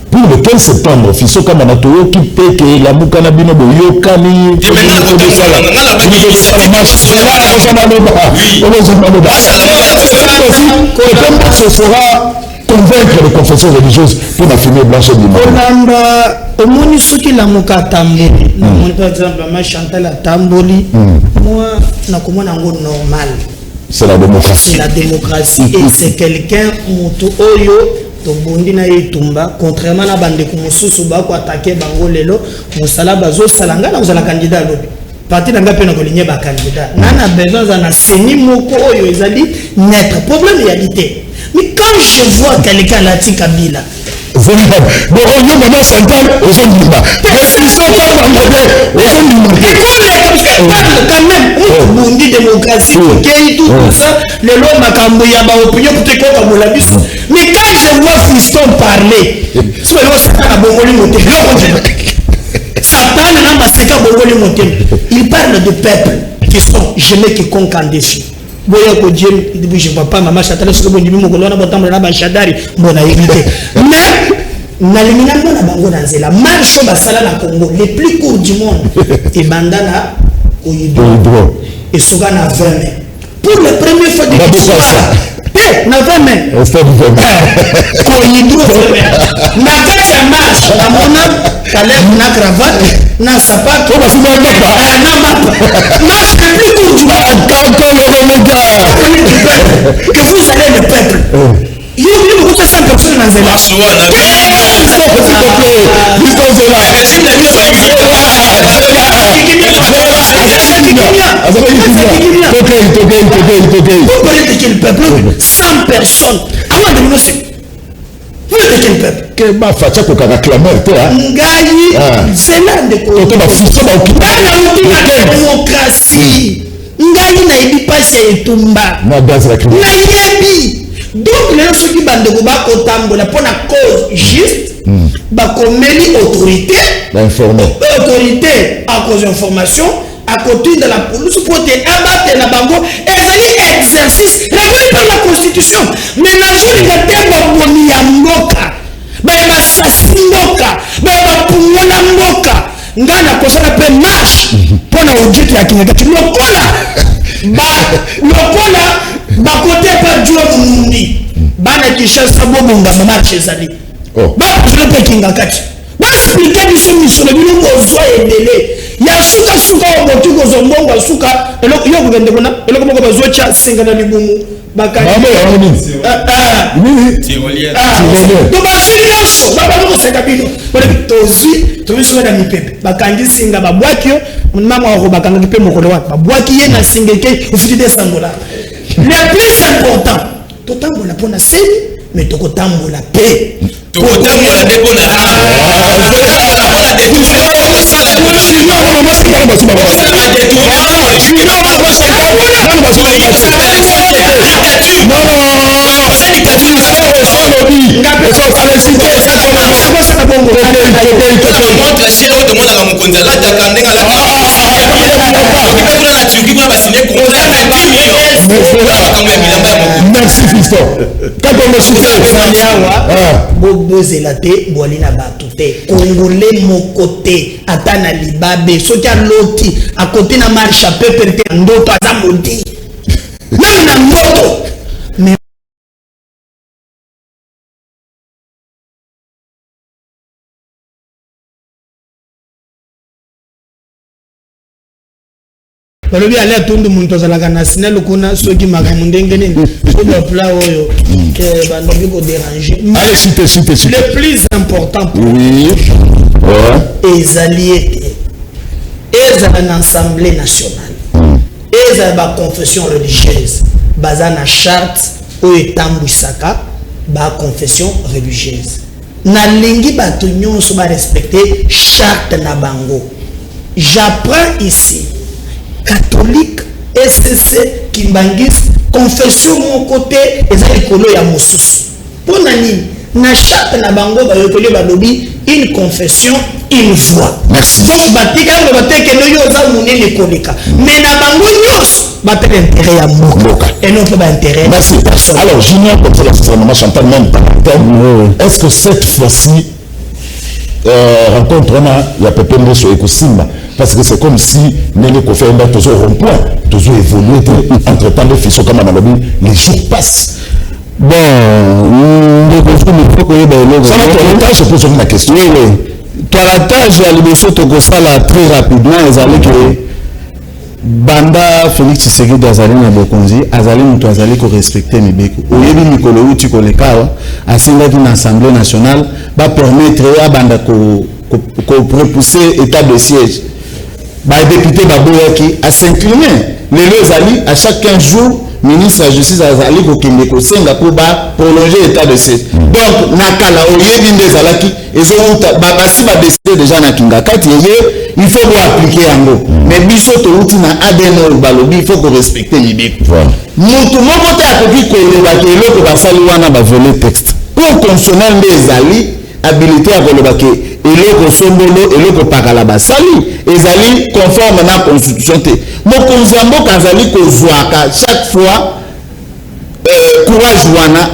pour le 15 septembre. Fiso Kamanato qui peut que la Mouka Nabino Yokani. Ce sera convaincre les confessions religieuses pour la Fumée Blanche et de Lima. Au moins, ceux qui la Mouka Tamboli, par exemple, ma Chantal a Tamboli, moi, je suis normal. C'est la démocratie. C'est la démocratie. Et c'est quelqu'un, Moto Oyo, Tobondi na Itumba, contrairement à Bande Kumususu, Bako attaqué Bango Lelo, Moussala Bazo Salanga, vous avez candidat à l'objet. Parti dans le pays, nous avons candidat. Nous avons besoin d'un séni Moko Oyo, ils ont dit, net. Problème, réalité. Mais quand je vois quelqu'un là, Kabila, bon, on dit maintenant 5 ans, aux gens du bas. Ils sont pas dans le modèle, aux gens du modèle. Quand même, on dit démocratie, tout ça, le lot Makambo Yaba opinion pour te quoi comme la bise. Mais quand je vois Fiston parler, c'est le Saka Bongoli Moté. Ça parle dans Maseka Bongoli Moté. Il parle de peuple qui sont jamais quiconque en défi. Boya ko Dieu, je ne vois pas maman Chatala sur le bon du monde, on a beau temps de la Chadari, bon à éviter. Mais n'aliminant la bango dans la marche au Basala na Congo, les plus courts du monde, et bandana au Hydro, et souvent à 20 mai. Pour la première fois de l'histoire, na 20 mai, au Hydro, na 4 marche, na mon âme, Caleb, na cravate, na sapat, na marche le plus court du monde, que vous allez le peuple. Il y a beaucoup de 100 personnes dans la quel peuple 100 personnes. Avant de nous vous êtes quel peuple? Que ma fatia ko kaka clameur te hein. Ngai c'est là de quoi. Toto ba fisto ba okipa. La démocratie. Ngai na ibi passe etumba. Na dans la criminalité. Na yebi. Donc les gens qui bandent au bas au tambour pour la cause juste. Ba komeli autorité. Ba informer. Autorité à cause d'information. À côté de la police pour te abattre la bango et exercice réglé par la constitution. Mais la zone de terre boni ya mboka, ba sasi mboka, ba pungola mboka, ngana kosala pe marche pour na objectif ya kinga lokola ba côté pas Dieu mundi bana kisha sabobo ngamba marche zali ba je pe kinga kati ba expliquer biso mission le bilongo zo edele ya suka omotuko zombongo suka eloko yo kugende kuna eloko moko bazocha singa na libumu bakani mama ya nini tyrolienne to bashinyoso baba no seka bino bole tozi tobiso na mipepe bakangi singa babwakio mama wa bakanga kipe mokolo wa babwaki ye na singeke ofiti de sangola le plus important totambola pona seni mais tokotambola pe tokotambola pe pona merci Fiston. bozela te boalina bato te congolais moko te ata na libabe soki aloti akote na marche a peuple te ndoto aza modi même na ndoto mais balobi ale atundu muntu ozalaka na sinel kuna soki makambo ndenge nini so bapla oyo ke bandoki kodéranger le plus important pour ezali ete ezala na assemblée nationale ezala baconfession religieuse baza na charte oyo etambwisaka baconfession religieuse nalingi bato nyonso barespecte charte na bango. J'apprends ici catholique, SCC, Kimbangis, confession mon côté, et ça est collé à Moussous. Pour nani, na charte na bango ba yokoli ba lobi une confession, une foi. Merci. Donc batika ngo bateke no yo za munene koleka. Mais na bango nyos ba tel intérêt ya mboka et non pas intérêt. Merci. Alors Junior comme ça c'est maman Chantal même par terme. Est-ce que cette fois-ci rencontre il y a Pepende sur Ekosimba parce que c'est comme si Nene Kofi Mba toujours rond-point, toujours évolué entre temps de fils comme les jours passent. Bon, ça va toilettage, je pose la question. Oui, oui. Toilettage, à l'émission, tu as très rapidement, ils allaient que banda Félix Tshisekedi azali na bokonzi azali mutu azali ko respecter mibeko oyebi mikolo uti kolekawa asengaki na Assemblée nationale ba permettre ya banda ko repousser état de siège ba député baboyaki à s'incliner lelo ezali à chaque 15 jours ministre de la justice azali ko kende ko senga ko ba prolonger état de siège donc nakala oyebi ndezalaki ezomuta basi ba décider déjà na kinga kati yeye il faut appliquer yango mais biso to uti na ADN balobi il faut ko respecter mibeko mutu moko te akoki koloba ke eloko basali wana ba voler texte pour constitutionnel ndezali habilité à koloba ke eloko sombolo eloko pakala basali ezali conforme na constitution te mokonzi ya mboka azali kozwaka chaque fois courage wana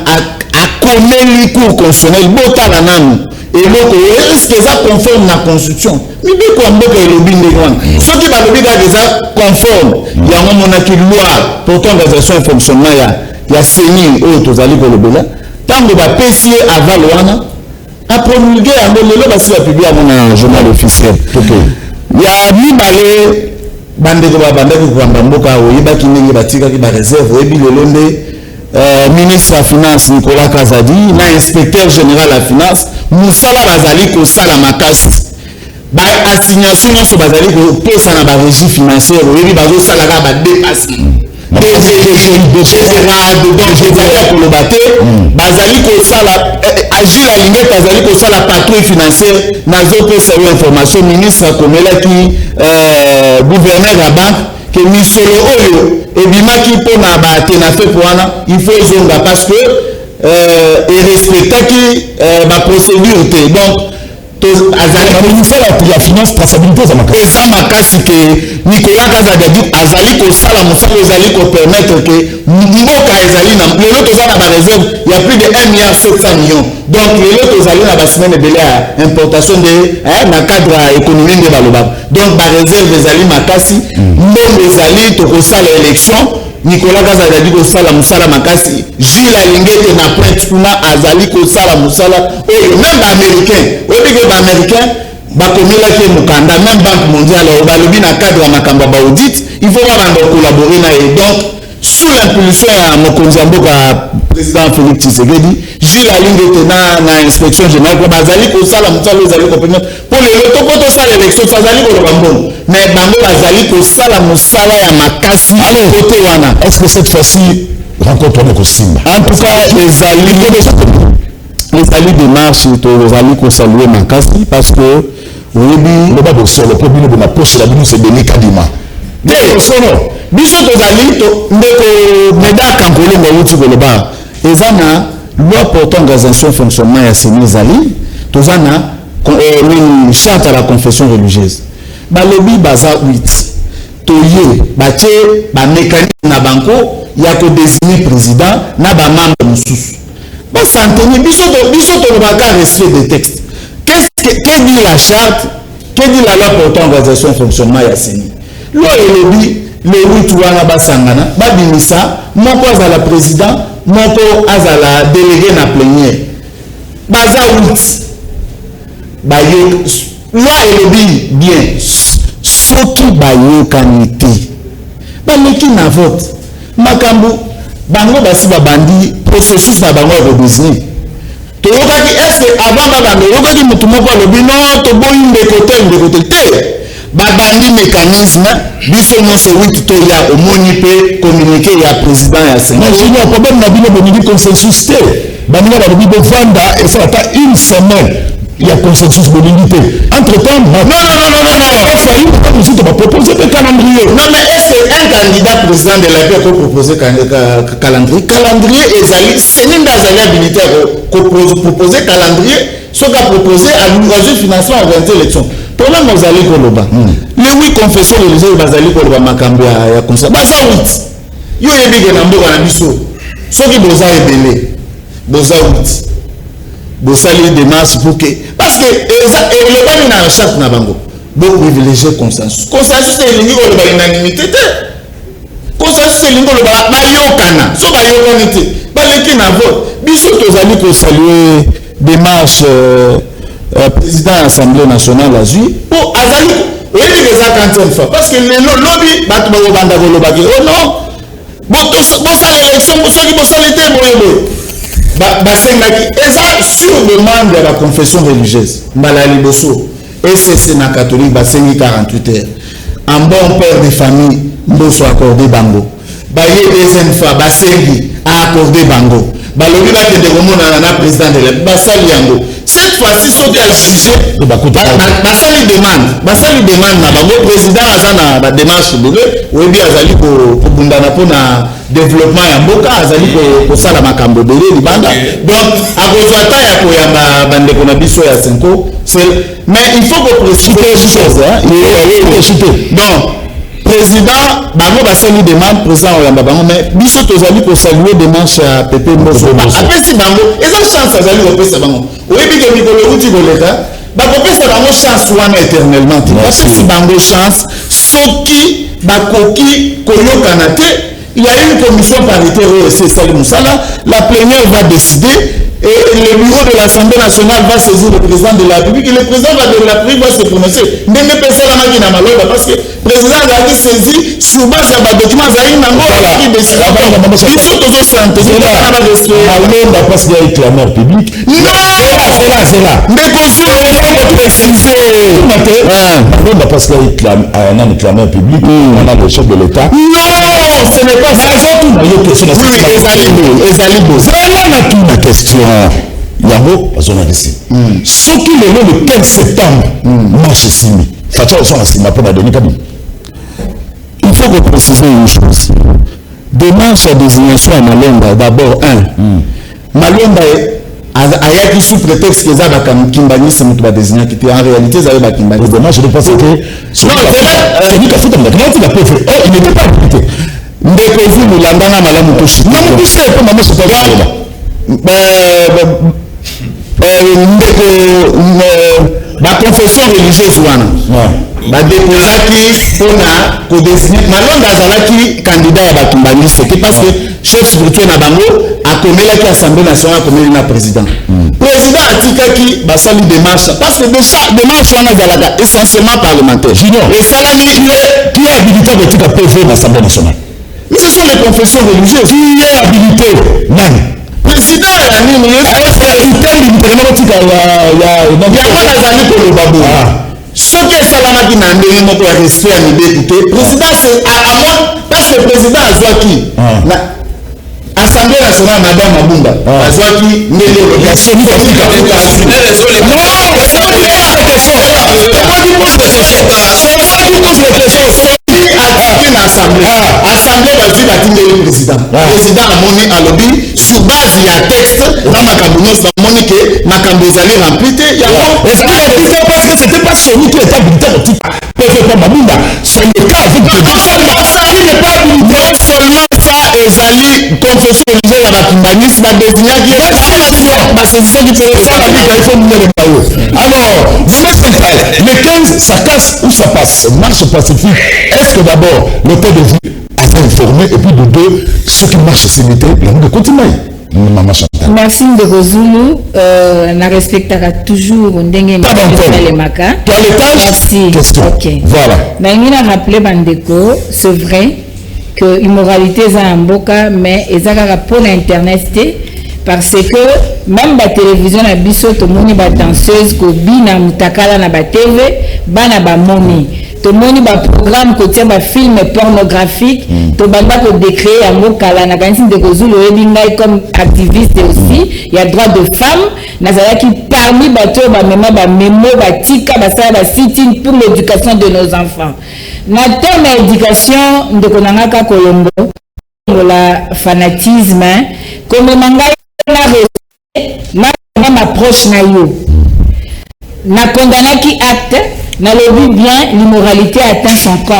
akomeli cour constitutionnel botala nanu eloko est-ce que ça conforme na constitution mibeko ya mboka elobi ndenge wana soki balobi kaka eza conforme yango monaki loi portant organisation et fonctionnement ya seni oyo tozali kolobela ntango bapesi ye aval wana apromulgué yango lelo basi bapibli yango na journal officiel ya mibale bandeko babandaki kokamba mboka oyebaki ndenge batikaki bareserve oyebi lelo nde ministre ya finance Nicolas Kazadi na inspecteur général ya finance mosala bazali kosala makasi baassignation nyonso bazali kopesa na barégie financière oyebi bazosalaka badépassement koloba te bazali kosala agile alingete azali kosala patrouille financière nazopesa yo information ministre akomelaki gouverneur ya banque ke misolo oyo ebimaki mpona batenafe po wana il faut ezonga parce que erespectaki baprocédure te donc la finance traçabilité eza makasi ke Nicolas Kazadi azali kosala mosala ezali kopermettre ke mboka ezali na lelo toza na bareserve ya plus de 1,7 milliard donc lelo tozali na basemaine ebele ya importation de na cadre ya économie nde balobaka donc bareserve ezali makasi mbongo ezali tokosala élection Nicolas Kazadi kosala mosala makasi Gilles Alingete na pointe kuna azali kosala mosala oyo même baaméricain oyebi ke baaméricain bakomelaki mokanda même banque mondiale oyo balobi na cadre ya makambo ya baudit il faut babanda collaborer na ye donc sous l'impulsion ya mokonzi ya mboka président Félix Tshisekedi Gilles Alingete na inspection générale po bazali kosala mosala ezali kopermettre po lelo to po tosala élection bazali koloba mbongo mais bango bazali kosala mosala ya makasi côté wana. Est-ce que cette fois-ci rencontre on est Simba en tout cas ezali démarche tozali kosaluer makasi parce que oyebi loba bosolo po bino bona poche la bino c'est Denis Kadima solo biso tozali ndeko medaka ngolongo uti koloba eza na loi portant organisation fonctionnement ya seni ezali toza na charte à la confession religieuse balobi baza 8 toye batie bamécanisme na banko ya kodésigner président na bamembre mosusu basanteni biso tolobaka respect des textes que dit la charte que dit la loi portant organisation fonctionnement ya seni loi elobi le 8 wana basangana babimisa moko azala président moko azala délégué na plénière baza 8 bayo loi elobi bien soki bayokani te baleki na vote makambo bango basi babandi processus na bango ya kodésigner toyokaki est-ce que avant babanda oyokaki motu moko alobi no toboyi ndeko te babandi mécanisme biso nyonso 8 toya omoni mpe communiqué ya président ya Sénat mais le problème na bino boningi consensus te baninga balobi bovanda esalata une semaine il y a consensus bolingi te entre temps on va proposer des calendriers. Non mais est-ce qu'un candidat président de la République peut proposer calendrier ezali seninga azali habilité proposer calendrier ce qu'a proposé à l'ouvrage financement organiser l'élection problème ozali koloba les 8 confessions religieuses bazali koloba makambo ya conseil baza 8 yo yebike na mboka na biso soki boza ebele boza 8 bosali démarche pour que parce que elobani na charte na bango donc privilégier consensus elingi koloba unanimité te consensus elingi koloba bayokana so bayokani te baleki na vote biso tozali kosaluer démarche président de l'Assemblée nationale azwi po azali oui, il y a 40 fois. Parce que le lobby, oh non, bon, ça l'élection, pour ceux qui vont s'arrêter, sur demande de la confession religieuse, Malali Bosso, et c'est na catholique, 48 heures. Un bon père de famille, Bosso accordé Bango. Baye deuxième fois, Basengi a accordé Bango. Balobi va te demander à président de la Basali Yango. Cette fois-ci, sont à juger. Basali demande na Bango président Azana la démarche de ou bien Azali pour bundana pour na développement ya mboka Azali pour sala makambo de libanda. Donc à besoin ya ko ya bande ko na biso ya 5 mais il faut que préciser une chose hein. Il faut donc président bango basali demande président oyamba bango mais biso tozali ko saluer démarche ya Pepe Mbosso après si bango eza chance azali ko pesa bango oyebi ke mikolo uti ko leta ba ko pesa bango chance wana éternellement si bango chance soki bakoki koyokana te il y a une commission paritaire au Sali Moussala la plénière va décider et le bureau de l'Assemblée nationale va saisir le président de la République et le président de la République va se prononcer. Ndenge pesa la maki na maloba parce que le président a été saisi sur base de documents zaï nango qui décide. Biso tozo s'entendre na ba rester malonda parce qu'il y a un clameur public. Non, c'est là. Mais consul il faut préciser. Malonda parce qu'il y a un clameur public, on a le chef de l'État. Non, ce n'est pas ça. C'est la question. Yango, on a décidé. Ce qui est le 15 septembre, marche Simi. Ça tient son assima pour la donner Kabine. Il faut que préciser une chose. Démarche à désignation à Malonda, d'abord, Malonda ayaki sous prétexte que ça va Kimbani, c'est notre désigné qui était en réalité, ça va Kimbani. Démarche, je pense que c'est lui qui a fait comme il a pas fait. Oh, il n'était pas habilité. Ndeko vous l'andana malamu toshi. Non, mais c'est pas maman, c'est pas grave. La confession religieuse wana déposaki pona ko désigner Malonda azalaki candidat ya batumbani c'était parce que chef spirituel na bango akomelaki assemblée nationale akomeli na président atikaki basali démarche parce que déjà démarche wana azalaka essentiellement parlementaire esalami qui est habilité kotika PV na assemblée nationale mais ce sont les confessions religieuses qui est habilité nani président ya nini soki esalamaki na ndenge moko ya respect ya midéputé président parce que président azwaki assemblée nationale madame Mabunda azwaki ndenge assemblée bazwi batindeli président amoni alobi sur base ya texte na makambo nyonso bamoni ke makambo ezali rempli te parce que c'était pas celui qui était habilité peut-être pas Mabunda c'est le cas avec il n'est pas habilité seulement ça ezali confession religieuse ya bakimbangisi badesignaki alors le 15 ça casse ou ça passe marche pacifique est-ce que d'abord l'hôtel de ville a informé et puis de deux ceux qui marchent s'imiter il de continuer. Merci de Rosulu, na respectera toujours ndenge les maka. Quel étage? Merci. Ok. Voilà. Na ngina rappeler bandeko, c'est vrai que immoralité est en boka mais ezaka pour l'internet parce que même la télévision na biso to moni ba danseuse ko bina mutakala na ba TV bana ba moni to moni ba programme ko tia ba film pornographique to banda ko décréer ya mokala na kanisi de kozulu ebingai comme activiste aussi il y a droit de femme nazalaki parmi bato ba mema ba memo ba tika ba sala ba sitting pour l'éducation de nos enfants na terme éducation ndeko nangaka kolongo la fanatisme comme mangai na m'approche na yo na condamnaki acte na lobi bien l'immoralité atteint son corps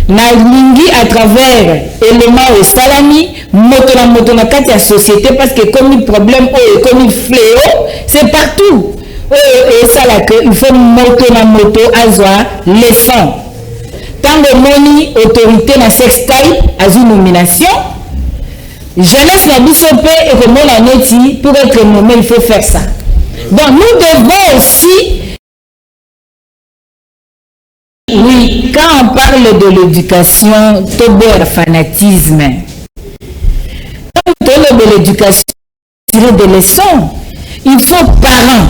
na lingi à travers éléments au salami moto na kati ya société parce que comme problème ou comme fléau c'est partout et ça là que il faut moto na moto azwa leçon tant de moni autorité na sextape azu nomination jeunesse la BCP et comme on a noti pour être nommé il faut faire ça donc nous devons aussi Oui, quand on parle de l'éducation, tout le fanatisme. Quand on parle de l'éducation, tirer des leçons, il faut parents.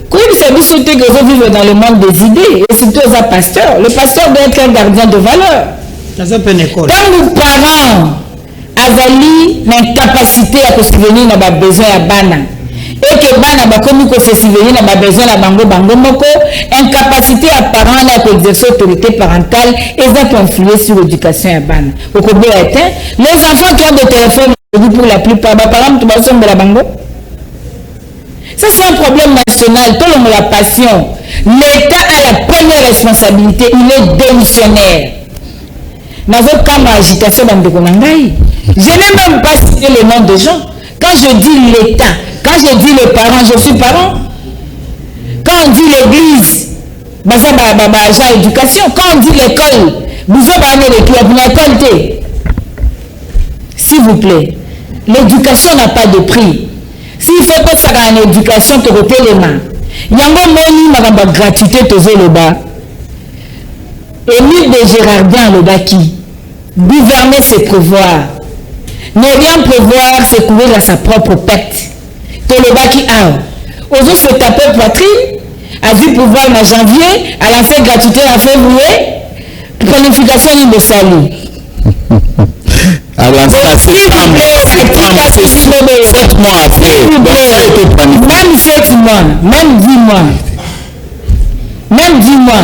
Comme c'est vous souhaitez que vous vivez dans le monde des idées, et surtout aux pasteurs, le pasteur doit être un gardien de valeur. Quand nos parents avaient l'incapacité à subvenir à nos besoins à Bana, et que Bana va comme se subvenir à nos besoins à Bango Bango Moko, incapacité à parents à exercer l'autorité parentale, et ça peut influer sur l'éducation à Bana. Au Kobo atteint, les enfants qui ont des téléphones, pour la plupart, les parents sont de la Bango. Ça, c'est un problème national. Tout le monde a la passion. L'État a la première responsabilité. Il est démissionnaire. Dans votre cas, agitation dans le Konangaï. Je n'ai même pas cité le nom des gens. Quand je dis l'État, quand je dis les parents, je suis parent. Quand on dit l'église, j'ai éducation. Quand on dit l'école, vous avez s'il vous plaît, l'éducation n'a pas de prix. S'il faut que ça ait une éducation, tu refais les mains. Il y a un moment où gratuité, tu fais le bas. Émile de Gérardin, le bas qui gouverner, c'est prévoir. Ne rien prévoir, c'est couvrir à sa propre perte. Tu le bas qui a. Aux autres, se taper poitrine, a vu pouvoir en janvier, à la fin gratuité en février, planification de salut. Alors, ça, c'est 7 mois après. Même 7 mois, même 10 mois. Même 10 mois.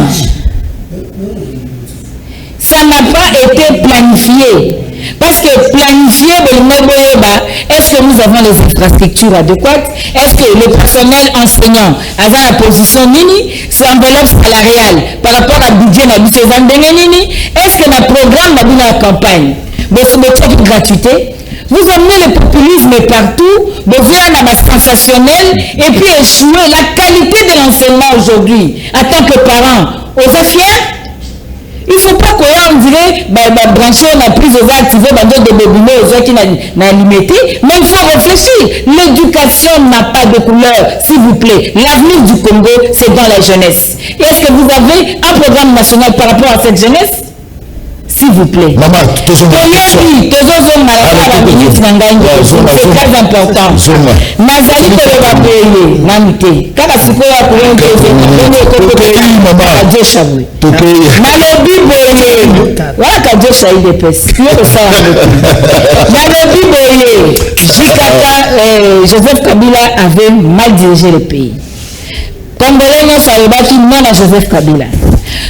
Ça n'a pas été planifié. Parce que planifier, est-ce que nous avons les infrastructures adéquates? Est-ce que le personnel enseignant a la position nini? C'est enveloppe salariale par rapport à budget est-ce que le programme n'a pas la campagne? Votre gratuité, vous amenez le populisme partout, vous venez à la sensationnel et puis échouer la qualité de l'enseignement aujourd'hui en tant que parent. Aux affaires, il ne faut pas qu'on dirait brancher, on a pris aux activés, de bobiner aux autres qui n'a limité, mais il faut réfléchir. L'éducation n'a pas de couleur, s'il vous plaît. L'avenir du Congo, c'est dans la jeunesse. Et est-ce que vous avez un programme national par rapport à cette jeunesse? S'il vous plaît. Maman, c'est très important. Nazali Tolobaboye, Namite. Kaka sikoya kuyenga Nalobi boye. Voilà Kadjosha IDPS. Nalobi boye. Joseph Kabila avait mal dirigé le pays. Congolais ne savait pas qui non à Joseph Kabila.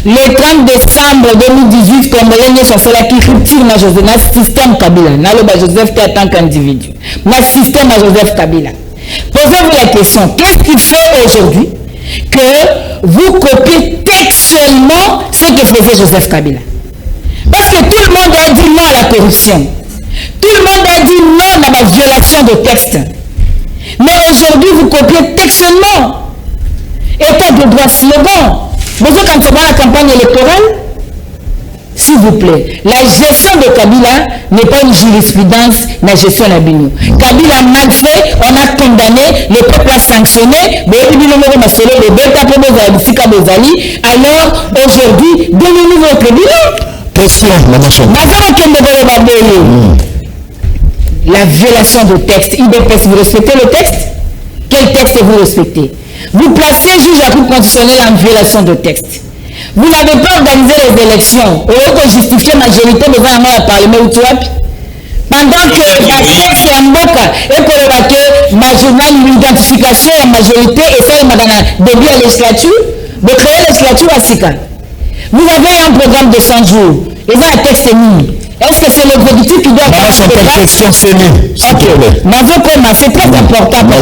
Le 30 décembre 2018, Congolais sont fait la rupture dans le système Kabila. Dans Joseph en tant qu'individu. Dans le système à Joseph Kabila. Posez-vous la question, qu'est-ce qui fait aujourd'hui que vous copiez textuellement ce que faisait Joseph Kabila? Parce que tout le monde a dit non à la corruption. Tout le monde a dit non à la violation de texte. Mais aujourd'hui, vous copiez textuellement. État de droit slogan. Vous voyez quand on va à la campagne électorale, s'il vous plaît, la gestion de Kabila n'est pas une jurisprudence, la gestion de la Bino. Kabila a mal fait, on a condamné, le peuple a sanctionné, alors aujourd'hui, donnez-nous votre bilan. Question, la violation de texte. IDPS, vous respectez le texte? Quel texte vous respectez? Vous placez juge à Cour constitutionnelle en violation de texte. Vous n'avez pas organisé les élections. Vous justifiez la majorité devant la Parlement ou pendant que la texte est en boca et pour le ma journal l'identification de la majorité et ça de bien à législature, vous créez la législature à Sika. Vous avez un programme de 100 jours. Et ça, un texte est mis. Est-ce que c'est le productif qui doit être question c'est très important pour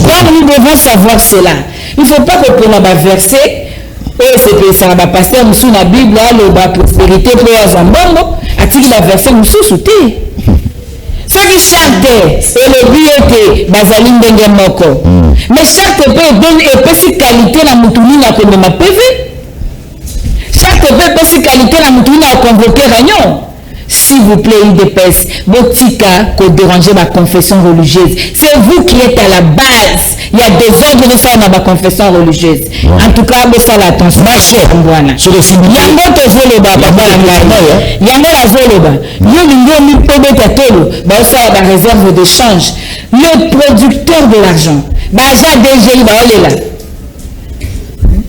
donc nous devons savoir cela. Il ne faut pas que pour nous verser ça va passer sous la Bible la prospérité pour les enfants a-t-il la verset nous sous-souté ça qui charte et le but était basaline d'engue moko mais charte peut donner une qualité la moutouni na comme ma PV charte peut qualité la moutouni à convoquer réunion. s'il vous plaît, IDPS, botika ko déranger ma confession religieuse. C'est vous qui êtes à la base. Il y a des ordres de ça dans ma confession religieuse. En tout cas, vous faites attention. Sur le film. Yango to zoloba papa ngai. Yango la zoloba. Yo lingo mi pebe katolo. Ba ça ba réserve de change. Le producteur de l'argent. Ba ja DG ba olela.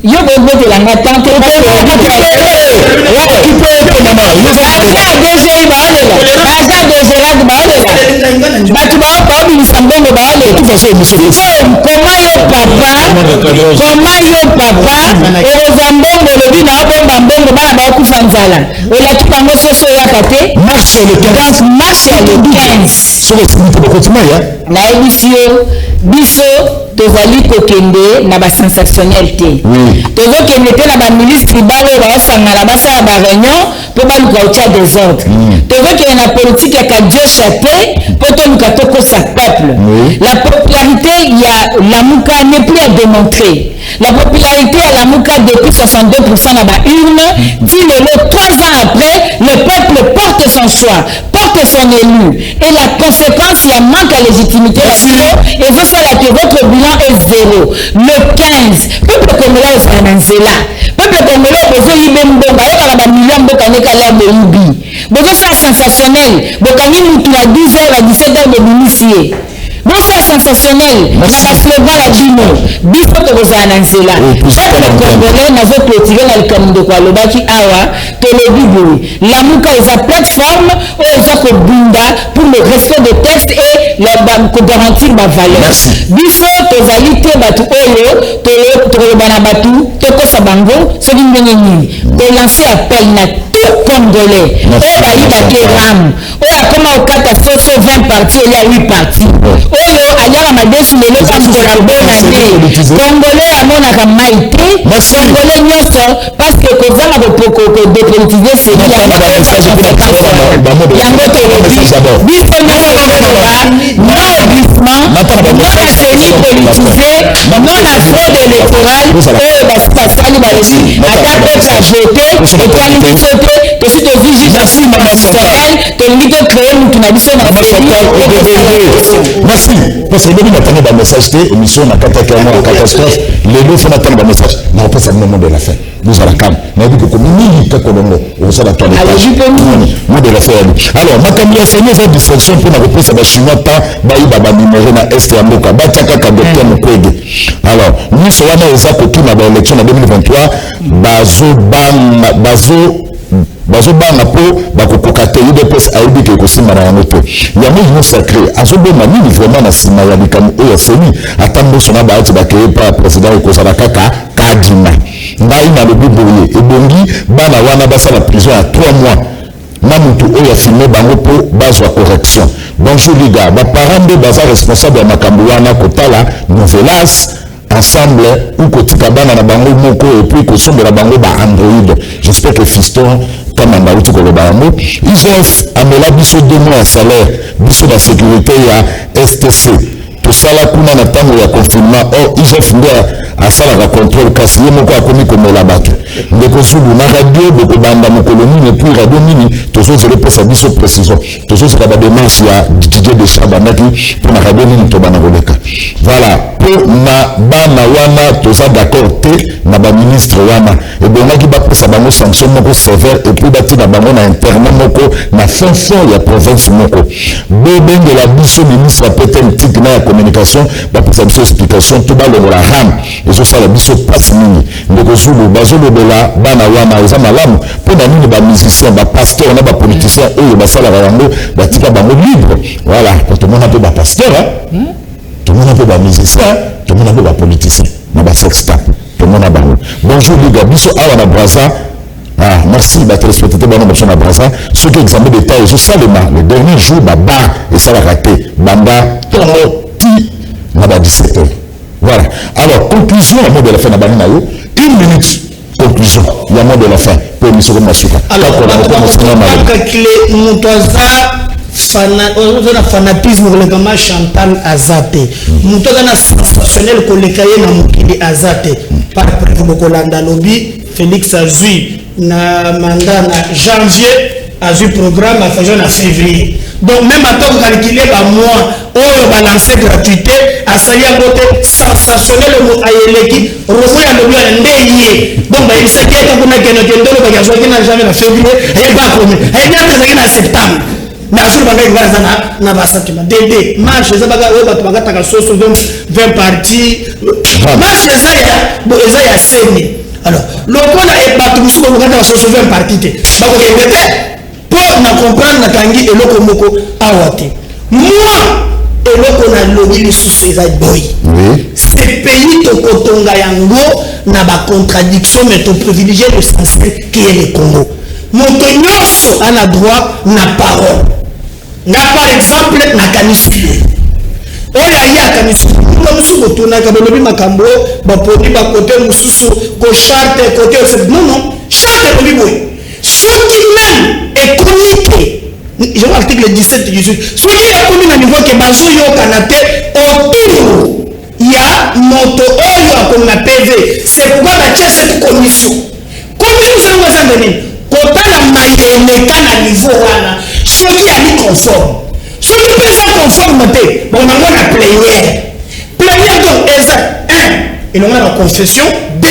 Yo bobo de la matante parce que tozali kokende na ba sensationnel te tozo kende te na ba milice tribal ba sangala basala ba réunion po ba luka utia désordre tozo kende na politique ya kadiocha te po to luka toko sa peuple la popularité ya Lamuka n'est plus à démontrer. La popularité à Lamuka depuis 62% na ba urne dit le 3 ans après le peuple porte son choix, porte son élu et la conséquence il y a manque à légitimité et ça c'est que votre bilan est 0. Le 15, peuple comme là, c'est un anzela. Peuple comme là, besoin y même bon, avec la million de caneka là de ubi. Besoin c'est sensationnel. Bokani mutu à 12h à 17h de l'initié. Bon, c'est sensationnel. On a slogan la Dino. Bifo to vous annoncez là. Peuple congolais n'a pas clôturé dans le canon de quoi le baki awa to le biboui. Lamuka est sa plateforme où ils ont bunda pour le respect des textes et la garantir ma valeur. Bifo to valite batu oyo to le banabatu to ko sabango ce qui me to lancer appel na Congolais. Oh, bah, il a des rames. Oh, comment au 4 à 20 parties, il y a 8 parties. Oh, il y a un madé sur le lot Congolais, à mon aramaïté. Congolais, n'y a parce que quand on a dépolitisé, c'est bien. Il y a un autre merci. Parce que nous avons un message, émission à catastrophe. Les deux font attendre un message. Mais on passe à un moment de la fin. Nous allons calme. Mais dit que comme nous, Colombo, on s'en attend. Mot de la fin. Alors, ma caméra, c'est une distraction pour la reprise à la chinois, Baïba, numéro na Est et Amoka, Bataka, docteur Mukwege. Alors, nous sommes là, nous avons une élection en 2023. bazobanga po bakokoka te UDPS ayebi ke kosimba na yango te yango ino sacré azoboma nini vraiment na nsima ya likambo oyo seni ata mboso na baati bakeye pa président ekozala kaka kadima ngai nalobi boye ebongi bana wana basala prison ya 3 mois na mutu oyo afilme bango po bazwa correction. Bonjour liga baparent nde baza responsable ya makambo wana kotala novelas ensemble ou kotika bana na bango moko et puis kosombela bango ba Android. J'espère que Fiston comme on a dit que le bango ils ont amela biso 2 mois de salaire biso la sécurité ya STC tout ça là kuna na tango ya confinement ils ont fondé à ça la contrôle kasi moko akomi comme la bato ndeko zulu na radio de banda mokoloni et puis radio mini toujours c'est le pesa biso précision toujours c'est la démarche ya Didier de Chabanaki pour na radio mini to bana boleka voilà pour na bana wana tout ça d'accord te na ba ministre wana et bon na ki ba pesa bango sanction moko sévère et puis bati na bango na internet moko na fin ya province moko bébé de la biso ministre peut-être tique na communication ba pesa biso explication tout ba le la ram et ça la biso passe mini ndeko zulu bazolo la bana wana eza malamu pour na nini ba musicien ba pasteur na ba politicien oyo basala bango batika bango libre voilà pour tout le monde un peu ba pasteur tout le monde un peu ba musicien tout le monde un peu ba politicien na ba sexta tout le monde a bango. Bonjour les gars biso awa na Brazza. Ah, merci, bah, téléspectateurs, bah, on a Brazza. Ceux qui examinent des tailles, je sais le dernier jour, bah, et ça va rater. Bamba, tono, ti, naba 17h. Voilà. Alors, conclusion, à mot de la fin, naba nayo, 1 minute, conclusion, il y a mot de la fin, pour l'émission de Masuka. Alors, on a fanatisme kolekama Chantal Azate. Mutoka na sensationnel kolekaye na mukili Azate. Par exemple, Kolanda Lobby, Félix Azui, na mandat na janvier a eu programme à faire en février. Donc même à temps calculé par mois, on va lancer gratuité, à salir à côté sensationnel à l'équipe, revenir à l'objet ndéyé. Bon, il s'est dit qu'on a gagné qui n'a jamais en février, et pas comme il y a en septembre. Mais à ce moment-là, il y a un sentiment. Dédé, marche, ça va être 20 parties. Marche, ça y a saigné. Alors, le col est battu, nous sommes 20 parties. Pour comprendre Nakangi et le Komoko Awate. Moi, et le Konalogi sous ces boy. Ces pays de Kotonga Yango n'a pas contradiction, mais tu privilégies le sens qui est le Congo. Mon tenus a la droit n'a parole. N'a par exemple n'a canissule. Oya ya canissule. Nous sommes tourna kabolobi makambo, baponi bakote mususu ko charte côté non charte boliboy. Ce qui même est communiqué, je vois l'article 17 du 18, ce qui est communiqué à niveau que Bazou yo kanate autour, il y a moto oyo comme la PV. C'est pourquoi la cette commission. Commission c'est quoi ça venir? Quand la maille n'est qu'à la niveau là, ce qui a mis conforme. Ce qui peut être conforme, bon, on a la plénière. Plénière donc est 1, et on a la confession, 2,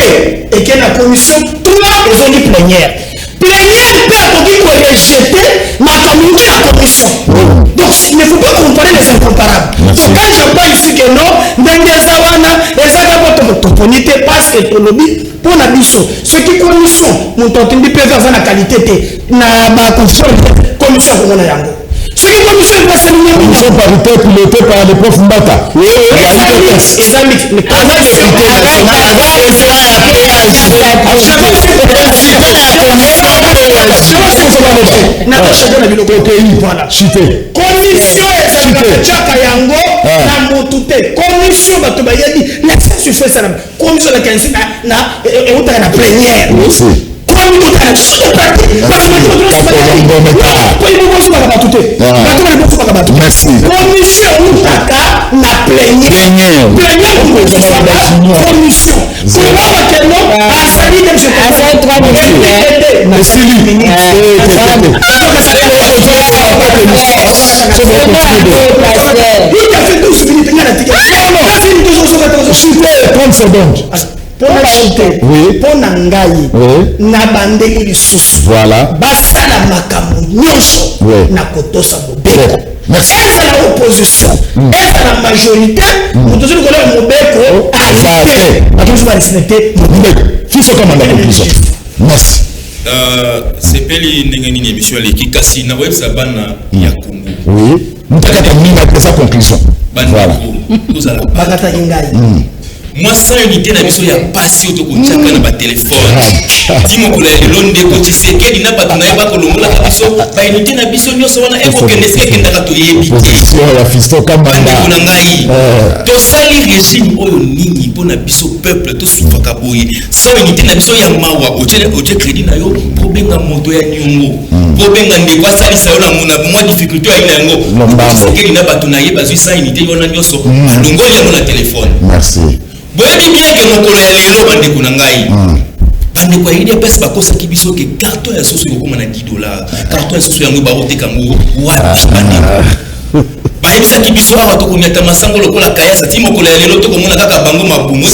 et qu'il y a la commission, 3, ils ont dit plénière. Plénière peut avoir rejeter ma communauté à la commission. Donc il ne faut pas comparer les incomparables. Donc quand je vois ici que non, Bengezawana, les agapes toponité parce que ton lobby pour la mission. Ce qui commission, mon tonton peut faire la qualité na ma commission pour mon yango. Ce qui commission est passé à commission paritaire pilotée par le prof Mbata. Oui, commission ezalaka yango na motu te commission bato bayedi l'exercice fait ça commission la kanisi na eutaka na plénière merci. Commission utaka na plénière commission pour la chanter, pour n'angaï, na bandeli les sous. Voilà. Basala makamu nyosho na kotosa mobeko. Merci. Est-ce la opposition? Est-ce la majorité? Nous devons le mobeko arrêter. Nous devons respecter mobeko. Fils au commandant conclusion. Merci. C'est peli n'engani émission l'équipe kasi na web sabana ya Congo. Oui. Nous avons sa conclusion. Voilà. Nous allons. Bagata ingai. Moi sans unité na biso ya pasi auto kotiaka na ba téléphone. Timo kola elonde ko tshisekedi na bato na yeba ko longola ka biso ba unité na biso nyoso wana eko kende sekenda ka to yebi. Position ya fisto kamanda. Kuna ngai. To sali régime oyo nini pona biso peuple to sufaka boye. Sans unité na biso ya mawa oje crédit na yo probenga moto ya nyongo. Probenga ndeko sali sa yo na mona moi difficulté ya yango. Tshisekedi na bato na yeba zo sans unité yona nyoso longola ya na téléphone. Merci. Boyebi bien que mokolo ya lelo bandeko na ngai bandeko ya ile pesa bakosaki biso ke carton ya soso yokoma na $10 carton ya soso yango baoteka ngo wapi bandeko bayebisaki biso awa tokomiata masango lokola kayasa ti mokolo ya lelo tokomona kaka bango mabumu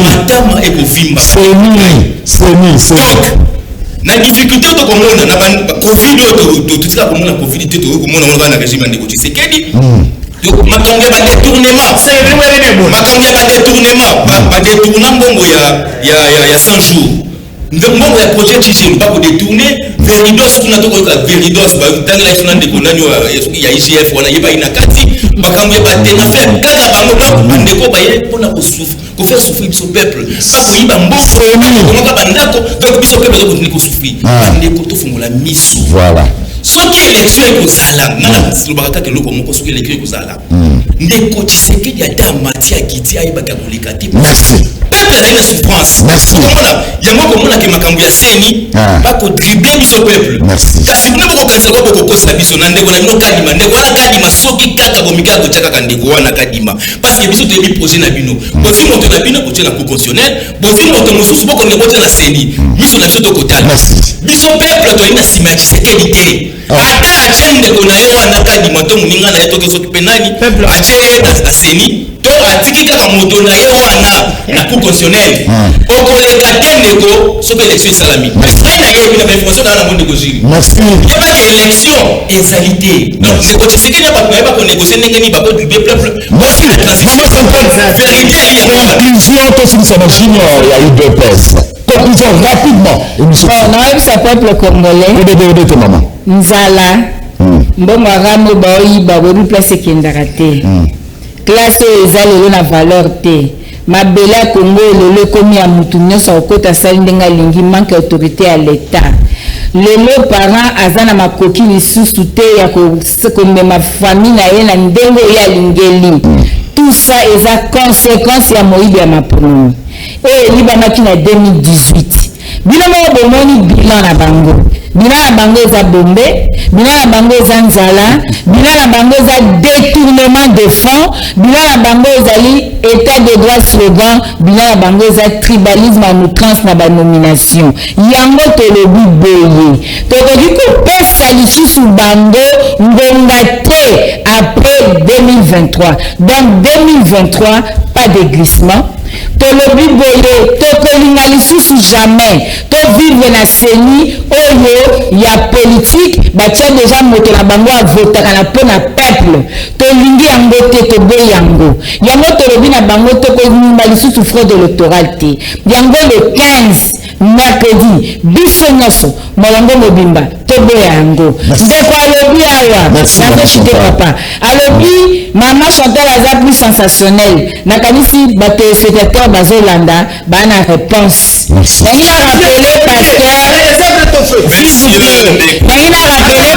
matama ekovimba donc na difficulté tokomona na covid oyo totika komona covid te tokomona ngo na régime ndeko Tshisekedi makambo ya détournement détournement mbongo ya 100 jours mbongo ya projet Tshisekedi pas ko détourner Veridos kuna to ko Veridos ba tangela ifuna ndeko nani ya IGF wana yeba ina kati makambo ya batena faire kaka bango ndeko baye pona ko souffre ko faire souffrir biso peuple pas ko yiba mbongo ko ka bandako donc biso peuple ko souffrir ndeko to fungola miso voilà. Soki élection ekozala ngala silobaka ke loko moko soki élection ekozala ndeko Tshisekedi ata mati akiti ayebaka koleka te merci peuple a une souffrance. Merci. Il y a un moment qui m'a cambié à Seni, pas pour dribbler le peuple. Merci. Car si vous n'avez pas commencé à beaucoup de biso, n'andé qu'on a une kadima, n'andé qu'on a kadima, soki kaka bomika kochaka kandé qu'on a kadima. Parce que biso te mis projet na bino. Bosi monte na bino côté la cour constitutionnelle, bosi monte mosusu beaucoup ne côté la Seni. Biso na biso to côté. Biso peuple to ina simaji sécurité. Ata agenda qu'on a yo na kadima to muninga na yeto ke soki penani. Peuple agenda na Seni. To atiki kaka moto na yo na cour constitutionnelle. Okoleka tendeko soki élection salami. Mais ça na yebi na information na monde ko jiri. Merci. Il n'y a pas d'élection égalité. Donc, c'est qu'il n'y a pas de négocier, il n'y a pas de peuple. Merci. Conclusion, tout ce qui s'est machine, il y a eu deux pièces. Conclusion rapidement. On a eu sa peuple congolais. Maman. Nzala. Mbongo ramo baoyi babobi place kendara te. Classe ezali na valeur te. Mabela Congo lelo komi ya mutu nyonso okota sali ndenga lingi manque autorité à l'état. Lelo parent azana makoki lisusu te ya komema famille na ye na ndenge ya lingeli. Tout ça eza conséquence ya moyibi ya mapono. Et libamaki na 2018. Bino mo bomoni bilan na bango. Bilan na bango eza bombe, bilan na bango eza nzala, bilan na bango eza détournement de fonds, bilan na bango ezali état de droit slogan, bilan na bango eza tribalisme à outrance na ba nomination. Yango tolobi boye. Tokoki kopesa lisusu bango ngonga te après 2023. Donc 2023, pas de glissement. Tolobi boye, tokolinga lisusu jamais. To vivre na Seni, oyo ya politique, batia déjà moto na bango a voter na pona peuple. Tolingi yango te to boye yango. Yango tolobi na bango tokolinga lisusu fraude électorale te. Yango le 15 mercredi, biso nyoso, molongo mobimba, to boye yango. Ndeko alobi awa, na chite papa. Alobi, maman Chantal aza plus sensationnel. Nakanisi bato spectateur bazolanda, bana réponse. Nani na rappeler pasteur. Nani na rappeler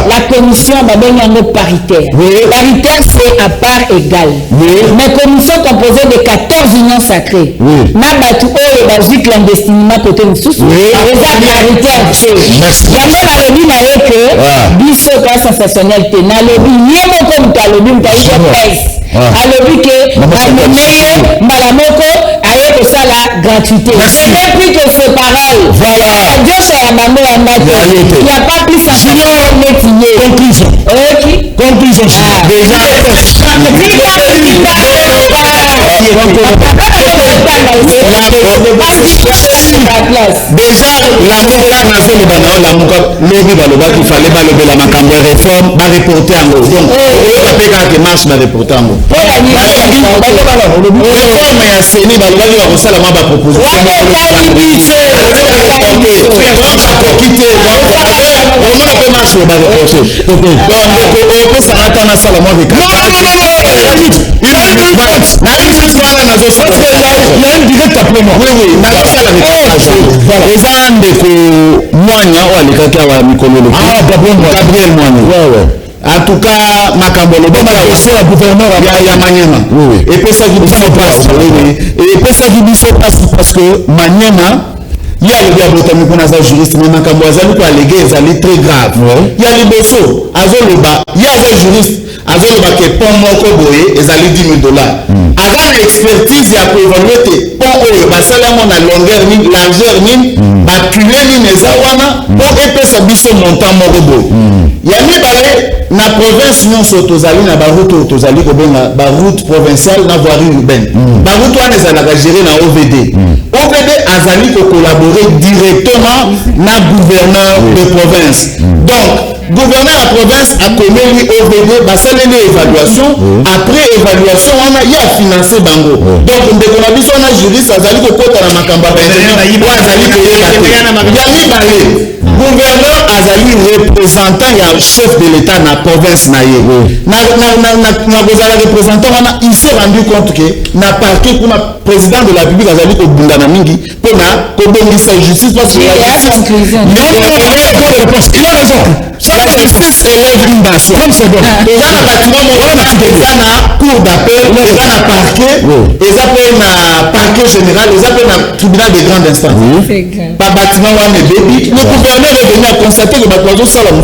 la commission paritaire. Paritaire, c'est à part égale. Mais commission composée de 14 unions sacrées. Nabatu oyo bazi clandestinement côté sous. Paritaire. Yango la lobby na yeke biso ka sensationnel te. Na lobby niemo comme ta lobby mtaiko pèse. A lobby que banomeye mbala moko aye kosala gratuité. C'est plus que c'est pareil. Voilà. Dieu ça bango ya ndako. Il n'y a pas plus sensationnel métier. Conclusion. Conclusion. Déjà la lobby balobaki fallait balobela makambo ya réforme ba reporter yango. Donc oyo peka ke marche ba reporter yango. Réforme ya Seni balobaki ba kosala ma ba proposition. eza ndeko mwanya oyo alekaki awa mikolo Gabriel Mwanya. En tout cas, makambo ya Manyema epesaki biso pasi parce que Manyema il y a le diabotami pour naza juriste mais makambo azali ko allégué ezali très grave. Il y a liboso azoloba il y a un juriste azoloba ke pont moko boye ezali $10,000. Aza na expertise ya ko évaluer te pont oyo basalamo na longueur ni largeur ni baculé ni neza wana po epesa biso montant moko boye. Ya mibale na province nyonso tozali na baroute tozali kobenga baroute provinciale na voirie urbaine. Baroute wana ezalaka géré na OVD. OVD azali ko collaborer directement na gouverneur de province. Donc gouverneur de province a commis OVD basaleli évaluation. Après évaluation on a financé bango. Donc on a dit on a juriste azali ko kota na makamba azali ko gouverneur azali représentant ya chef de l'état na province na ye. Na représentant on a il s'est rendu compte que na parquet kuna président de la République azali ko bundana mingi pona ko bongisa justice parce que il a raison. Ça va être élève une nation. Comme c'est bon. Déjà na bâtiment mon on a na cour d'appel, déjà na parquet, et ça peut na parquet général, et ça peut na tribunal de grande instance. Pas bâtiment on est baby. Le gouverneur est venu à constater que bâtiment salam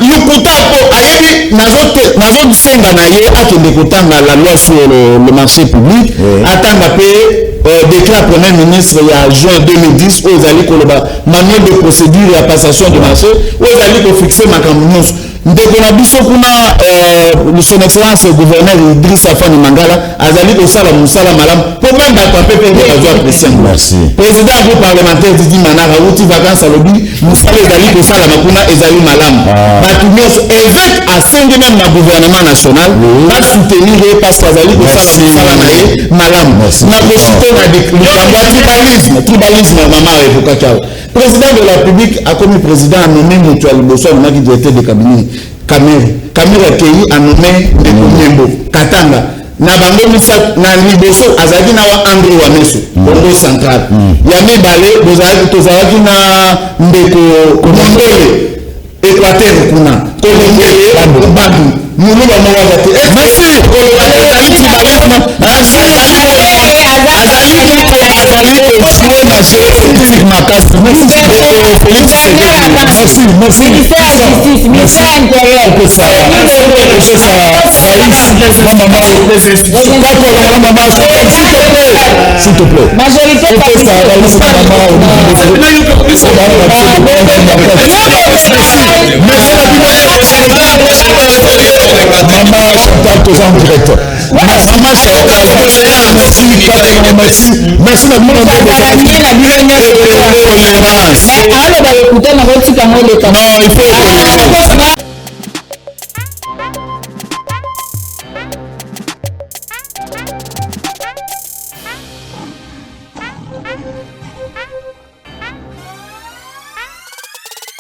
Yukuta po ayebi nazo senga na ye akende kotanga la loi sur le marché public. Atanga pe déclare Premier ministre il y a juin 2010 aux alliés manuel de procédure et à passation de marché aux alliés pour fixer ma campagne. Ndeko na biso kuna son excellence gouverneur Idriss Afani Mangala azali ko sala musala malam pour même da papé pe de joie président. Merci. Président du parlementaire Didi Manara outi vacances à lobby musala ezali ko sala makuna ezali malam. Batunyos évêque a sengé même na gouvernement national va soutenir parce que azali ko sala musala na ye malam. Na ko soutenir na tribalisme maman évoqué Kachao. Président de la République a commis président a nommé Mutual Bosso qui directeur de cabinet Camille Akei a nommé Nembo Katanga na bango misat na liboso azaki na wa André Wameso Congo central ya mibale bozaki tozaki na ndeko Mondole Équateur kuna Kolongeye Badu Mulu ba mo wala te merci s'il te plaît. Majorité merci.